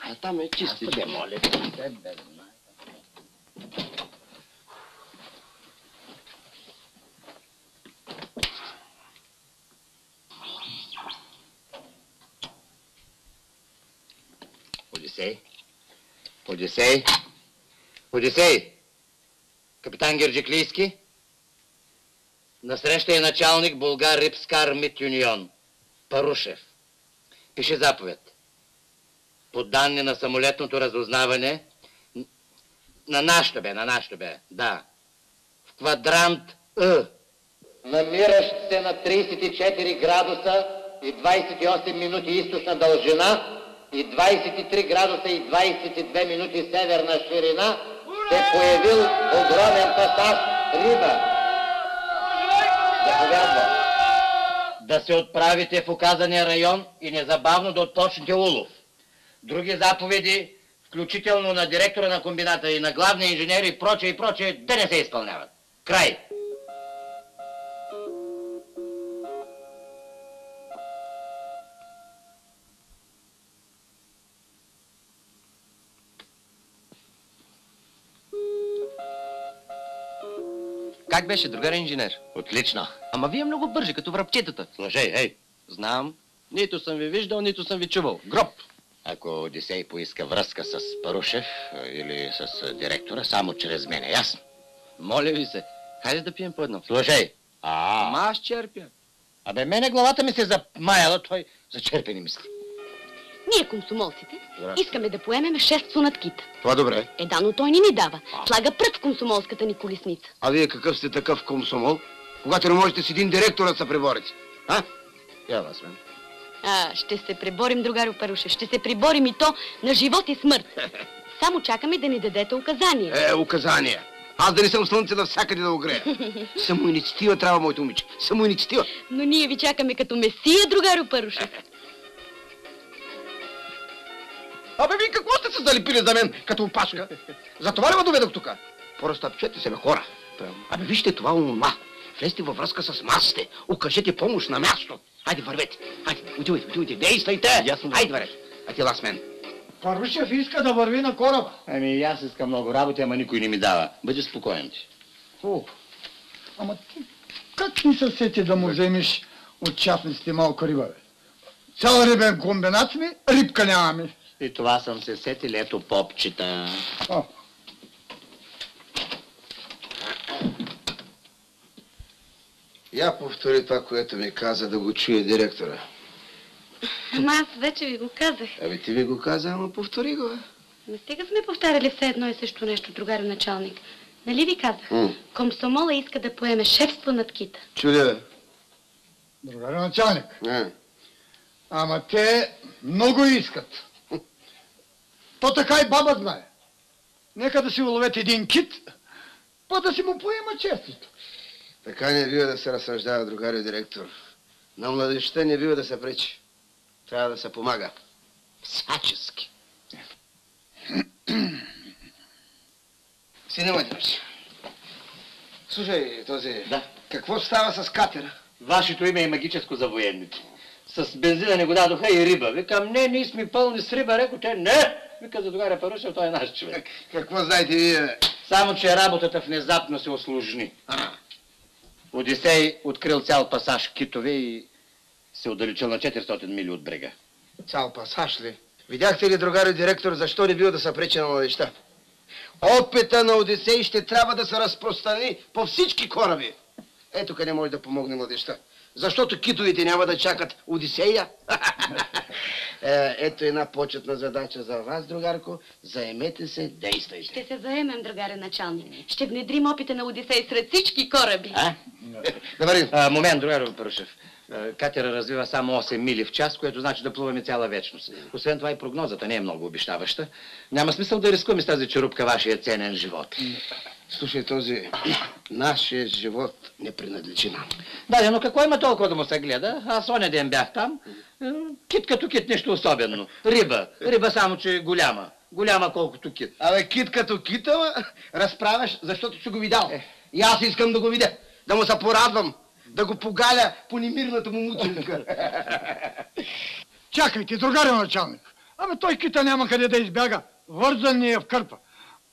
А там е чисти. Бе, моля, бе, бе. Одисей! Капитан Герджиклийски? Насреща е началник Булгар Рибскар Мит Юнион. Парушев. Пише заповед. По данни на самолетното разузнаване... На нашето бе, да. В квадрант Ъ. Намиращ се на 34 градуса и 28 минути източна дължина и 23 градуса и 22 минути северна ширина, се появил огромен пасаж риба. Заповядва. Да се отправите в указания район и незабавно да отпочнете улов. Други заповеди, включително на директора на комбината и на главния инженер и прочее, да не се изпълняват. Край! Как беше, другар инженер? Отлично. Ама вие много бързи, като връбчетата. Слушай, ей. Знам. Нито съм ви виждал, нито съм ви чувал. Гроб! Ако Одисей поиска връзка с Парушев или с директора, само чрез мене, ясно? Моля ви се, хайде да пием по едно. Слушай. Ама аз черпя. Абе, мене главата ми се замаяла, той за черпени мисли. Ние, комсомолците, искаме да поемеме шефство над кита. Това добре. Да, но той не ни дава. Слага прът в комсомолската ни колесница. А вие какъв сте такъв комсомол, когато не можете с един директор да се преборите? А? Я вас, мен. Ще се преборим, другарю Парушев. Ще се преборим и то на живот и смърт. Само чакаме да ни дадете указания. Указания. Аз да не съм слънце навсякъде да огрея. Самоинициатива трябва, моето момиче. Самоинициатива. Но ние ви чакаме като месия, другарю Парушев. Абе, вие какво сте се залепили за мен, като опашка? Затова ли ме доведох тук? Поразтъпчете се, бе, хора. Абе, вижте това ума. Влезте във връзка с масите. Окажете помощ на място. Хайде, вървете. Хайде, отивайте. Действайте. Хайде, вървете. А ти лас мен. Парушев иска да върви на кораба. Ами, аз искам много работа, ама никой не ми дава. Бъди спокоен ти. Ама ти как ни се сети да му вземеш от частниците малко риба, бе? Цял рибен комбинат ми, рибка нямаме. И това съм се сетил, ето попчета. Я повтори това, което ми каза, да го чуе директора. Ама аз вече ви го казах. Абе, ти ви го каза, ама повтори го, бе. Не стига сме повтаряли все едно и също нещо, другарю началник. Нали ви казах? Комсомола иска да поеме шефство над кита. Чули, бе? Другарю началник. Ама те много искат. То така и баба знае. Нека да си уловят един кит Па да си му поема честито. Така не бива да се разсъждава, другарио директор. На младежта не бива да се пречи. Трябва да се помага. Всячески. Сине Владимирович, слушай, този... Да. Какво става с катера? Вашето име е магическо за военните. С бензина не го дадоха и риба. Викам, не, ние сме пълни с риба. Реко, те не. Вика, за другаря Парушев, той е наш човек. Какво знаете вие? Само, че работата внезапно се осложни. Одисей открил цял пасаж китове и се отдалечил на 400 мили от брега. Цял пасаж ли? Видяхте ли, другарио директор, защо не бива да се пречи на младежта? Опита на Одисей ще трябва да се разпространи по всички кораби. Ето къде може да помогне младежта. Защото китовите няма да чакат Одисея. Ето една почетна задача за вас, другарко. Заемете се, действайте. Ще се заемем, другаре началник. Ще внедрим опита на Одисей сред всички кораби. Добре. Момент, другаре Парушев. Катера развива само 8 мили в час, което значи да плуваме цяла вечност. Освен това и прогнозата не е много обещаваща. Няма смисъл да рискуваме с тази черупка вашия ценен живот. Слушай, този нашия живот не принадлежи нам. Да, но какво има толкова да му се гледа? Аз оня ден бях там. Кит като кит, нещо особено. Риба. Риба само, че голяма. Голяма колкото кит. Абе, кит като китава разправяш, защото си го видял. И аз искам да го видя. Да му се порадвам. Да го погаля по немирната му мученика. Чакайте, другарио началник. Ами той кита няма къде да избяга. Вързан ни е в кърпа.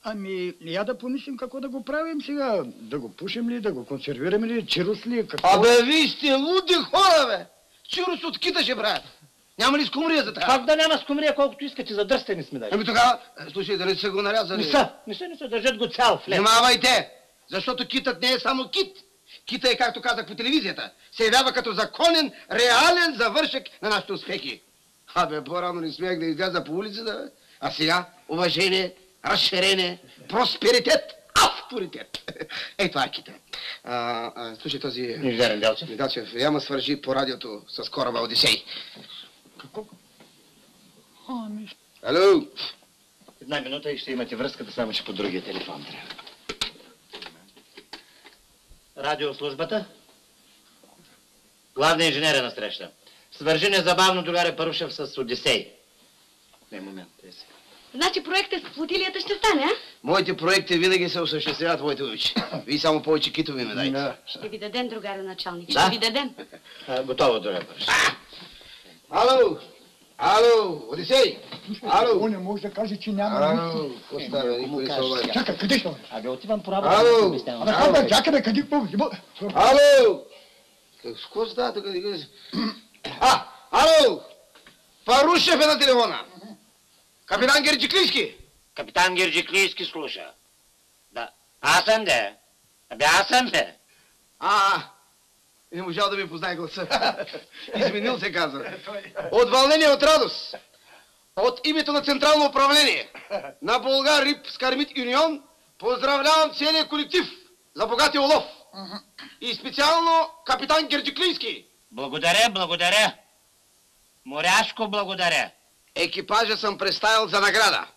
Ами, я да помислим какво да го правим сега. Да го пушим ли, да го консервираме ли, чирус ли, какво? Абе, вие сте луди хора, бе! Чирус от кита ще правят. Няма ли скумрия за това? Пак да няма скумрия, колкото искате, за дръстени сме дали. Ами тогава, слушай, да не са го нарязали. Не са, държат го цял в лед. Внимавайте, защото китът не е само кит. Кита е, както казах по телевизията, се явява като законен, реален завършек на нашите успехи. Абе, по-рано не смеях да изляза по улицата, бе. А сега уважение, разширение, просперитет, авторитет. Ей, това е кита. Слушай, този... Инженер Делчев. Делчев, яма свържи по радиото с кораба Одисей. Какво? Алло? Една минута и ще имате връзката, само че по другия телефон трябва. Радиослужбата? Главният инженер е на среща. Свържи незабавно другаре Парушев с Одисей. Не, момент. Значи проектът с флотилията ще стане, а? Моите проекти винаги се осъществяват, моите очи. Вие само повече китови ме дайте. Ще ви дадем, другаре началник. Да? Ще ви дадем. Готово, другаре Парушев. Ало! Ало! Одисей! Ало! Он не може да каже, че няма... Ало! Какво става? Никой не се обади. Чакай, къде ще? Абе, отивам по работа. Ало! Абе, чакай, бе, къде? Ало! Какво става тук? Ало! Парушев е на телефона. Капитан Герджиклийски. Капитан Герджиклийски слуша. Да. Аз съм де. Абе, аз съм де. Не можал да ми познае гласа. Изменил се, казва. От вълнение, от радост. От името на Централно управление на Болгар Риб Скармит Юнион поздравлявам целият колектив за богатия улов. И специално капитан Герджиклийски. Благодаря. Моряшко благодаря. Екипажа съм представил за награда.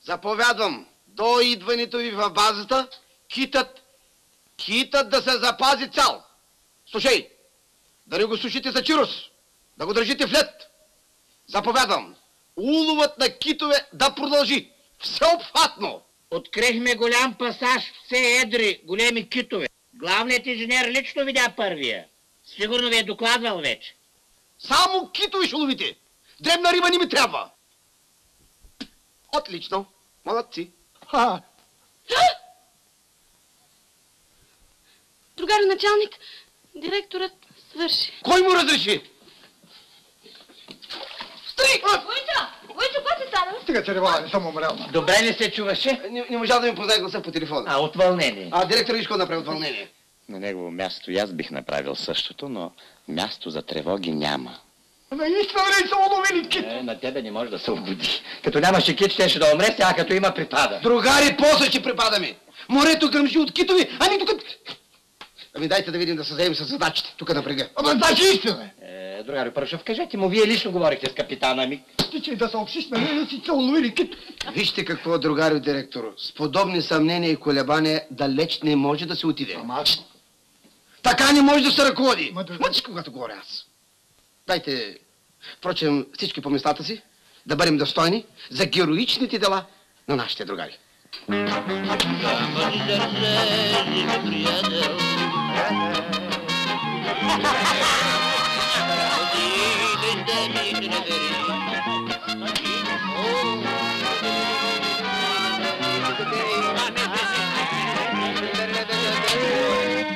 Заповядвам до идването ви в базата китът да се запази цял. Слушай, да не го сушите за чирус, да го държите в лед. Заповядвам, уловът на китове да продължи всеобхватно. Открихме голям пасаж, все едри, големи китове. Главният инженер лично видя първия. Сигурно ви е докладвал вече. Само китови ще ловите. Дребна риба не ми трябва. Отлично. Молодци. Другаре началник, директорът свърши. Кой му разреши? Стой! Войчо, какво се стана? Стига черевала, не съм умрял. Добре ли се чуваше? Не можа да ми познае гласа по телефона. От вълнение. Директор иска да направи от вълнение. На негово място и аз бих направил същото, но място за тревоги няма. Наистина ли са уловили кит? На тебе не може да се обуди. Като нямаше кит, щеше да умре, сега като има припада. Другари, после ще припадаме. Морето гръмжи от китови, ами тук... Ами дайте да видим да се заемем с задачите, тук на брега. Значи истина. Другари Парушев, кажете му, вие лично говорихте с капитана ми. Стичай да съобщиш на мен, си уловили кит. Вижте какво, другари директор, с подобни съмнения и колебания далеч не може да се отиде. Така не може да се ръководи. Мъчиш, когато говоря аз. Дайте, впрочем, всички по местата си, да бъдем достойни за героичните дела на нашите другари.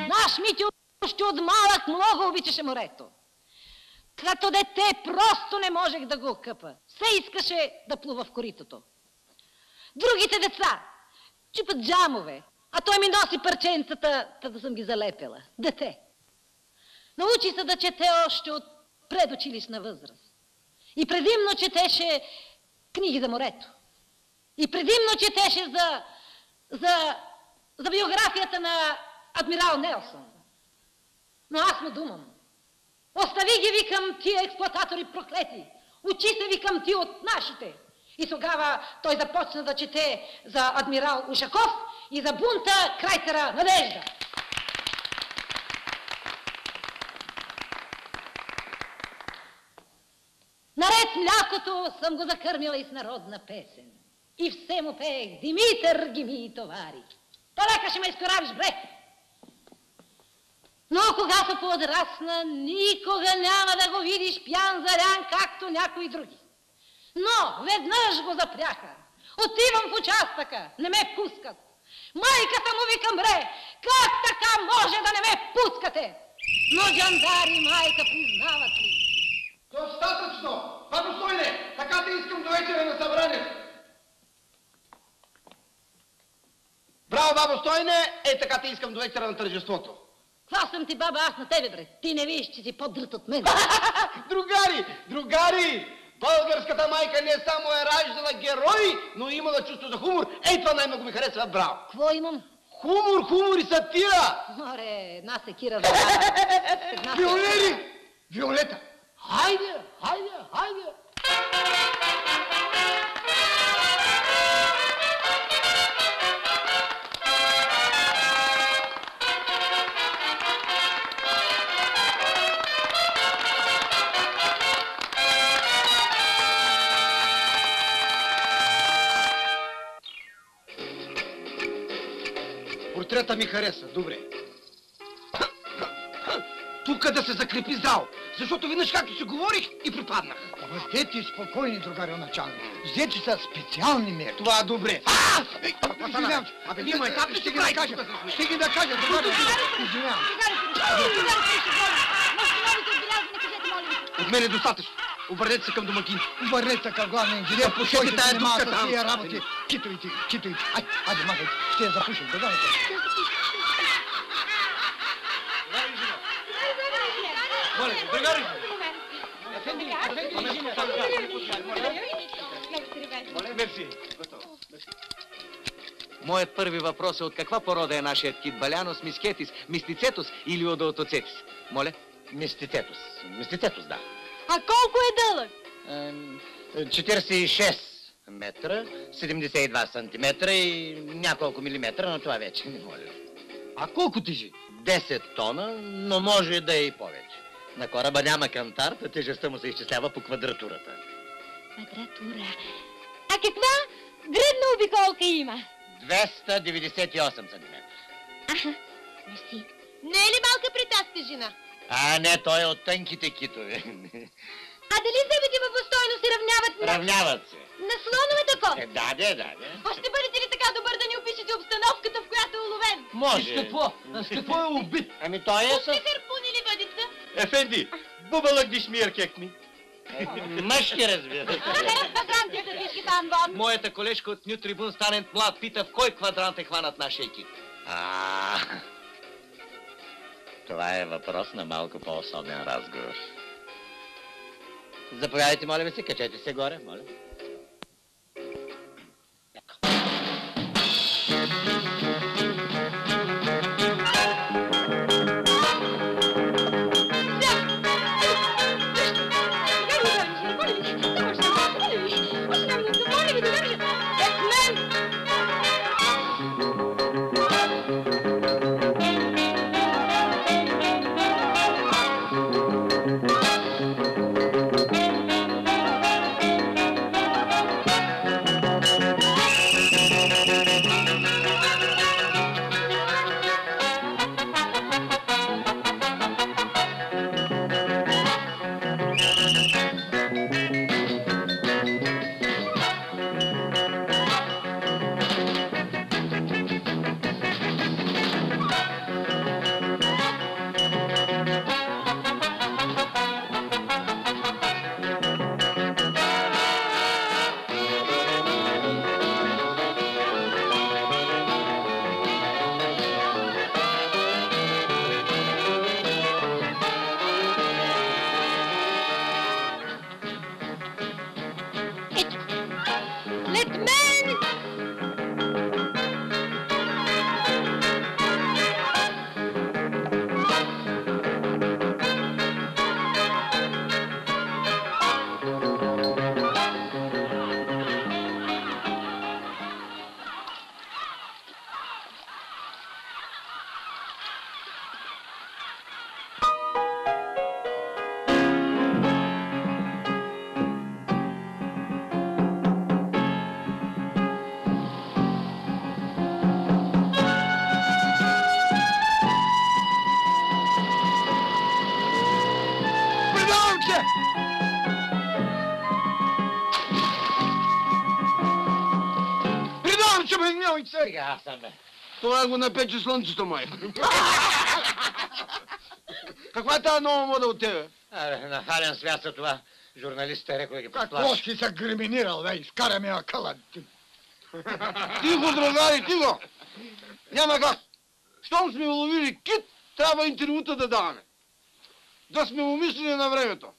Наш Митю още от малък много обичаше морето. Като дете просто не можех да го къпа. Все искаше да плува в коритото. Другите деца чупат джамове, а той ми носи парченцата, да съм ги залепила. Дете. Научи се да чете още от предучилищна възраст. И предимно четеше книги за морето. И предимно четеше за биографията на адмирал Нелсън. Но аз му думам. Остави ги, викам, тия експлоататори проклети. Учи се, викам, ти от нашите. И тогава той започна да чете за адмирал Ушаков и за бунта крайцера Надежда. Наред с млякото съм го закърмила и с народна песен. И все му пеех: Димитър, ги ми товари. Полека ще ме изкоравиш, бре. Но когато подрасна, никога няма да го видиш пиян зарян, както някои други. Но веднъж го запряха. Отивам в участъка, не ме пускат. Майката му викам: бре, как така може да не ме пускате? Но жандари, майка, признават ли? Достатъчно! Бабо Стойне, така те искам до вечера на събранието. Браво, бабо Стойне, така те искам до вечера на тържеството. Каква съм ти, баба, аз на тебе, бре? Ти не виж, че си по-дрът от мен. Другари! Българската майка не само е раждала герои, но имала чувство за хумор. Ей, това най-много ми харесва, браво. Какво имам? Хумор и сатира. Море, една секира. Виолери! Виолета! Хайде! Портрета ми хареса, добре. Тук да се закрепи зал, защото веднъж както си говорих и припаднах. Бъдете спокойни, другари началник. Взети са специални мерки. Това е добре. Извинявам се. Абе, вие майтапи ще ги накажа. Ще ги накажа, другари. Извинявам. От мен е достатъчно. Обърнете се към домакин. Обърнете се към главния инженер. Пушете тая дупка там. С тия работи. Китовите. Айде, махайте. Ще я запушим. Догонете. Другари! Мерси. Моят първи въпрос е: от каква порода е нашият кит? Балянос, мискетис, мистицетус или одоотоцетис? Моля? Мистицетус. Мистицетус, да. А колко е дълъг? 46 метра, 72 сантиметра и няколко милиметра, но това вече не моля. А колко тежи? 10 тона, но може да е и повече. На кораба няма кантар, тежестта му се изчислява по квадратурата. Квадратура. А каква гръдна обиколка има? 298 сантиметра. Аха, мерси. Не е ли малка при тази тежина? А, не, той е от тънките китове. А дали зъбите във възстойно се равняват на... Равняват се. На слоновата кост? Да. А ще бъдете ли така добър да ни опишете обстановката, в която е уловен? Може. С какво е убит? Ами той е с... Харпун или въдица? Ефенди, бубалък дишмир кекми. Мъжки, разбира. Моята колежка от Ню Трибун Станент Млад пита в кой квадрант е хванат нашия екип. Това е въпрос на малко по-особен разговор. Заповядайте, моля ви се, качете се горе, моля. че ме няма и Сега аз съм бе. Това го напече слънцето, май. Каква е тази нова мода от тебе? Нахален свят са това. Журналистът е рекол да ги Какво подплаши. си се гриминирал, бе? Изкара ми акъла. Тихо, другари, тихо! Няма как. Щом сме уловили кит, трябва интервюта да даваме. Да сме умислили на времето.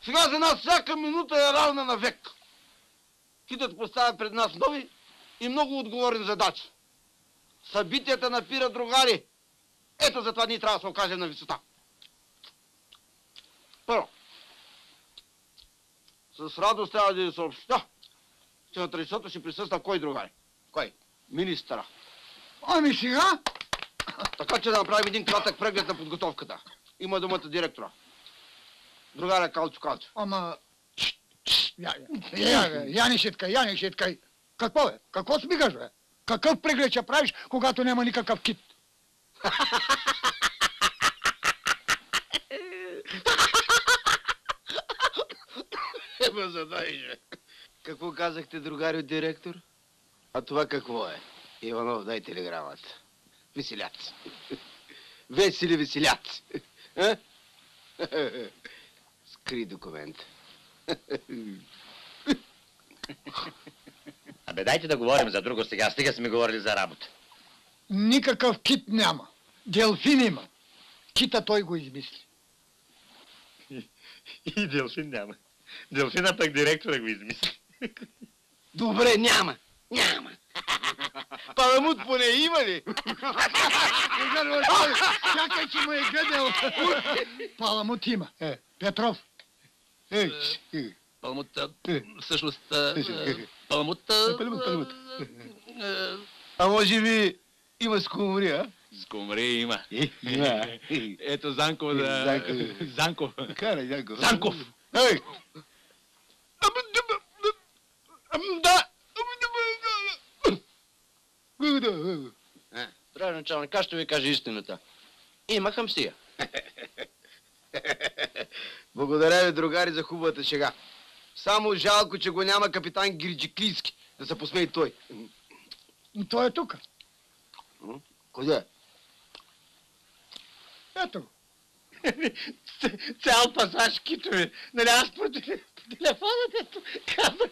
Сега за нас всяка минута е равна на век. Китът поставя пред нас нови и много отговорни задачи. Събитията напират, другари. Ето затова ние трябва да се окажем на висота. Първо, с радост трябва да ви съобща, че на традицията ще присъства кой, другари? Кой? Министъра. Ами сега? Така че да направим един кратък преглед на подготовката. Има думата директора. Другаря Калчо. Ама... Я не шеткай. Какво бе? Какво смигаш, бе? Какъв преглед ще правиш, когато няма никакъв кит? Ема задай же. Какво казахте, другари директор? А това какво е? Иванов, дай телеграмата. Веселяци. Весели веселяци. Скри документ. Абе, дайте да говорим за друго сега. Стига сме говорили за работа. Никакъв кит няма. Делфин има. Кита той го измисли. И делфин няма. Делфина пък директора го измисли. Добре, няма. Паламут поне има ли? Чакай, че му е гъдел. Паламут има. Петров. Паламут, всъщност... Паламут... А може би има скумри, а? Скумри има. Ето Занков да... Занков. Карай, Занков. Занков! Ей! Да! Здравей, началник, аз ще ви кажа истината. Има хамсия. Благодаря ви, другари, за хубавата шега. Само жалко, че го няма капитан Гирджиклийски, да се посмее той. Той е тук. Къде? Ето го. Цял пасаж китове. Нали аз по телефонът ето казах.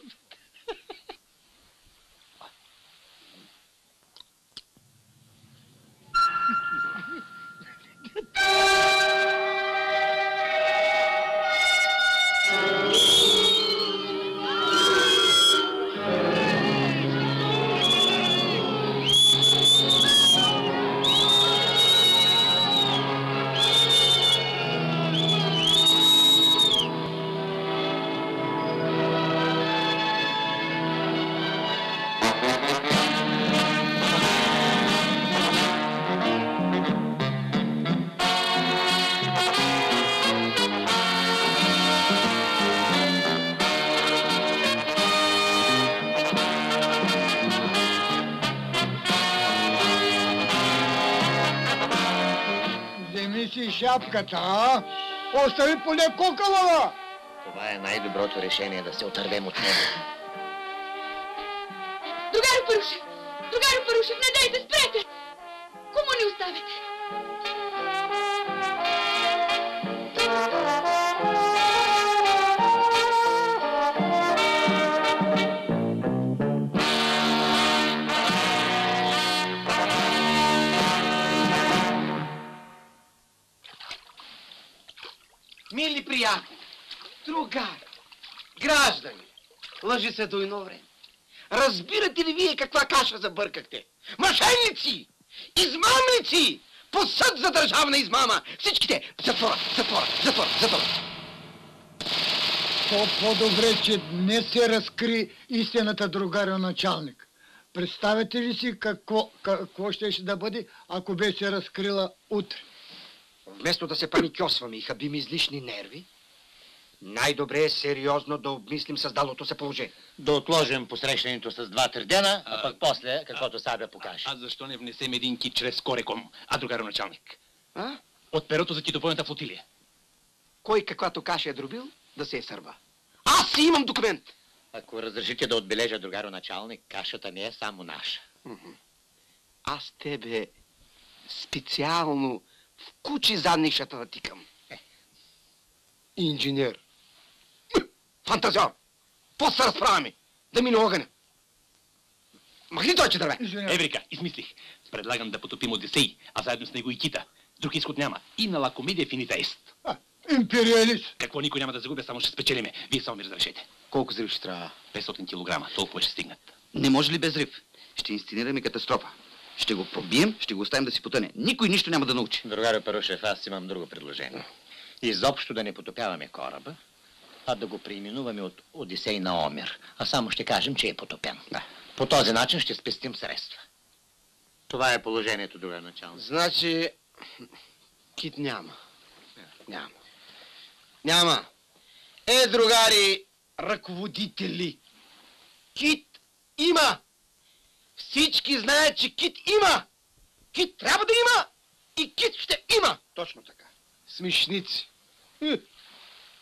Шапката, а? Остави поне кукала! Това е най-доброто решение, да се отървем от него. Другарю Парушев, не дайте, спрете! Кому ни оставите? Мили приятели, другари, граждани, лъжи се до едно време. Разбирате ли вие каква каша забъркахте? Мошенници! Измамници! По съд за държавна измама! Всичките! Затвора! По-добре, че не се разкри истината, другарю началник. Представете ли си какво ще да бъде, ако бе се разкрила утре? Вместо да се паникьосваме и хабим излишни нерви, най-добре е сериозно да обмислим създалото се положение. Да отложим посрещането с 2-3 дена, а пък после, каквото Сабя покаже. А защо не внесем един кит чрез Кореком, другарю началник? А? От перото за китопойната флотилия. Кой каквато каша е дробил, да се е сърва. Аз си имам документ. Ако разрешите да отбележа, другаро началник, кашата не е само наша. Аз тебе специално в кучи заднишата натикам. Инженер. Фантазиор! После се разправяме. Да мине огъня. Махни той, че дърве. Еврика, измислих. Предлагам да потопим Одисей, а заедно с него и Кита. Друг изход няма. И на ла комедия финита ест. Империалист. Какво никой няма да загубя, само ще спечелиме. Вие само ми разрешете. Колко зрив ще трябва? 500 килограма. Толкова ще стигнат. Не може ли без рив? Ще инсценираме катастрофа. Ще го пробием, ще го оставим да си потъне. Никой нищо няма да научи. Другаро Парушев, аз имам друго предложение. Изобщо да не потопяваме кораба, а да го преименуваме от Одисей на Омир. А само ще кажем, че е потопен. Да. По този начин ще спестим средства. Това е положението, друга началник. Значи, Кит няма. Няма. Другари, ръководители, Кит има. Всички знаят, че Кит има. Кит трябва да има и Кит ще има. Точно така. Смешници.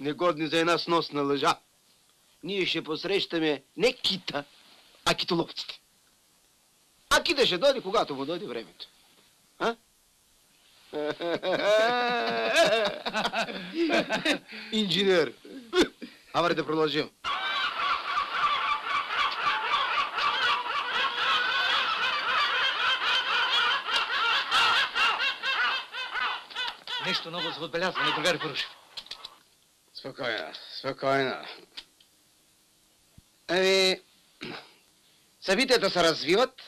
Негодни за една сносна лъжа. Ние ще посрещаме не Кита, а китоловците. А Кита ще дойде, когато му дойде времето. А? Инженер. Авари да продължим. Нещо ново за отбелязване, другари Парушев. Спокойно. Събитията се развиват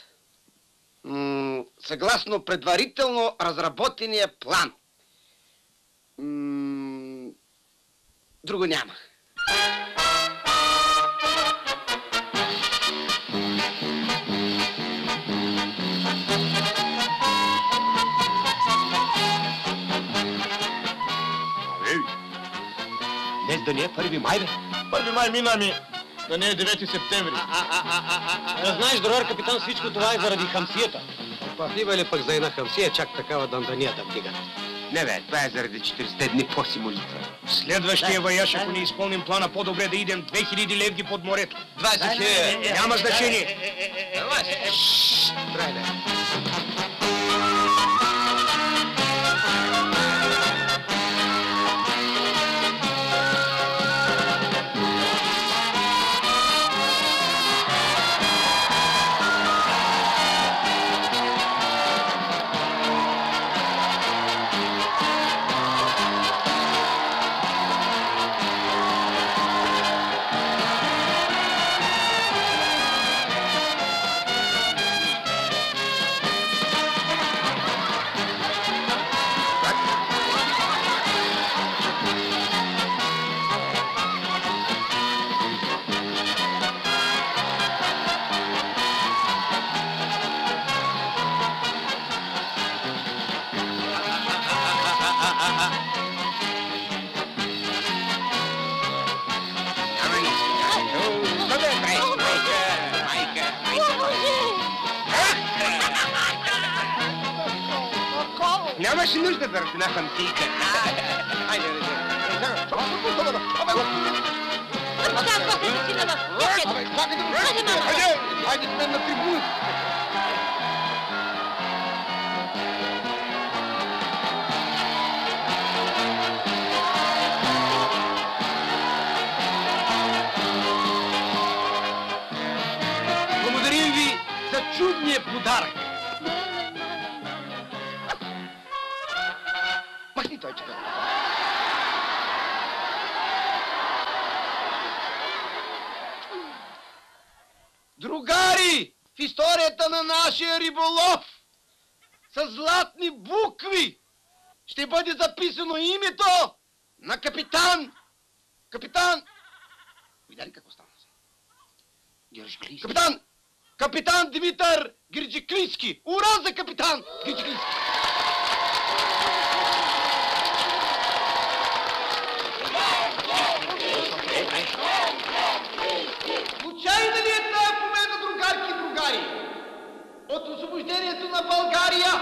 съгласно предварително разработения план. Друго няма. Днес да не е 1 май, бе. 1 май мина ми, да не е 9 септември. Да знаеш, другар капитан, всичко това е заради хамсията. Пахлива ли пък за една хамсия чак такава дандания да вдигат? Не бе, това е заради 40 дни по-симулитра. Следващия ваяш, ако не изпълним плана, по-добре да идем 2000 левги под морето. 20 000. Няма значение. Трайде. Нямаше нужда да на хамсийка. Хайде, хайде сме на трибуната. Благодарим ви за чудния подарък. Махни той, че да. Другари, в историята на нашия риболов с златни букви ще бъде записано името на капитан. Видя ли какво стана? Гирджиклийски. Капитан Димитър Гирджиклийски. Ура за капитан Гирджиклийски. Случайна ли е тая победа, другарки и другари? От освобождението на България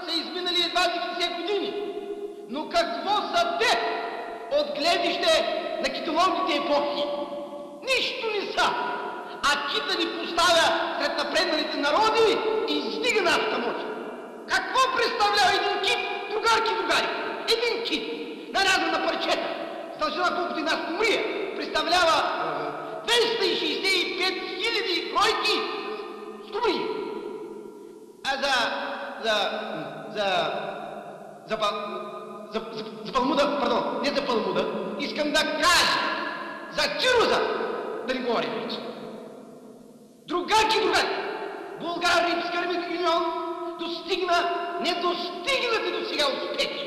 са изминали едва 90 години. Но какво са те от гледище на китоловните епохи? Нищо не кита. А кита ни поставя сред напредналите народи и издига нашата мощ. Какво представлява един кит, другарки и другари? Един кит, нарязан на парчета, с дължина колкото и нас помрия, представлява 265 000 бройки стомри. А за палмуда, пардон, не за палмуда, искам да кажа за цируза, да не говорим вече. Другаки, Българ Рибска Юнион не достигнати до сега успехи.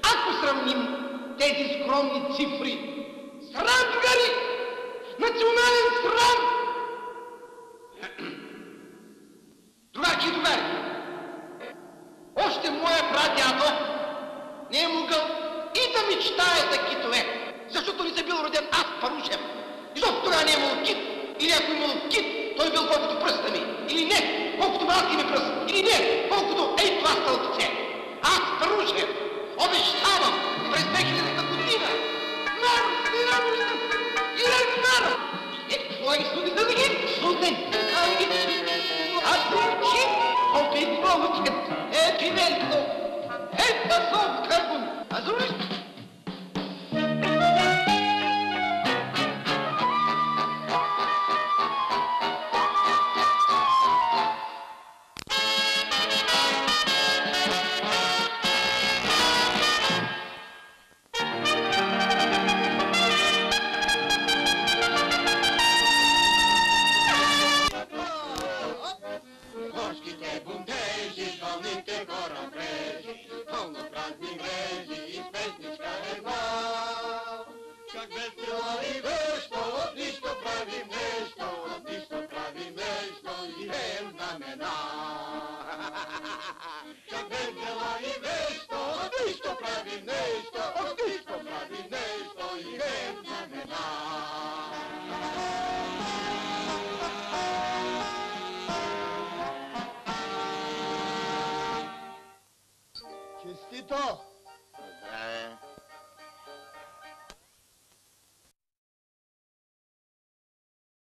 Ако сравним тези скромни цифри, срам, другари! Национален срам! Другари! Още моя прадядо не е могъл и да мечтае за китове, защото не се бил роден аз Парушев. Защото тогава не е имал кит, или ако имал кит, той бил колкото пръста ми, или не, колкото малки ми пръст, или не, колкото ей това стълбце. Аз Парушев обещавам през 2000-та година Суден, аз проучи, опитва учет, пинелко, пасов карбон, азуриш? Честито!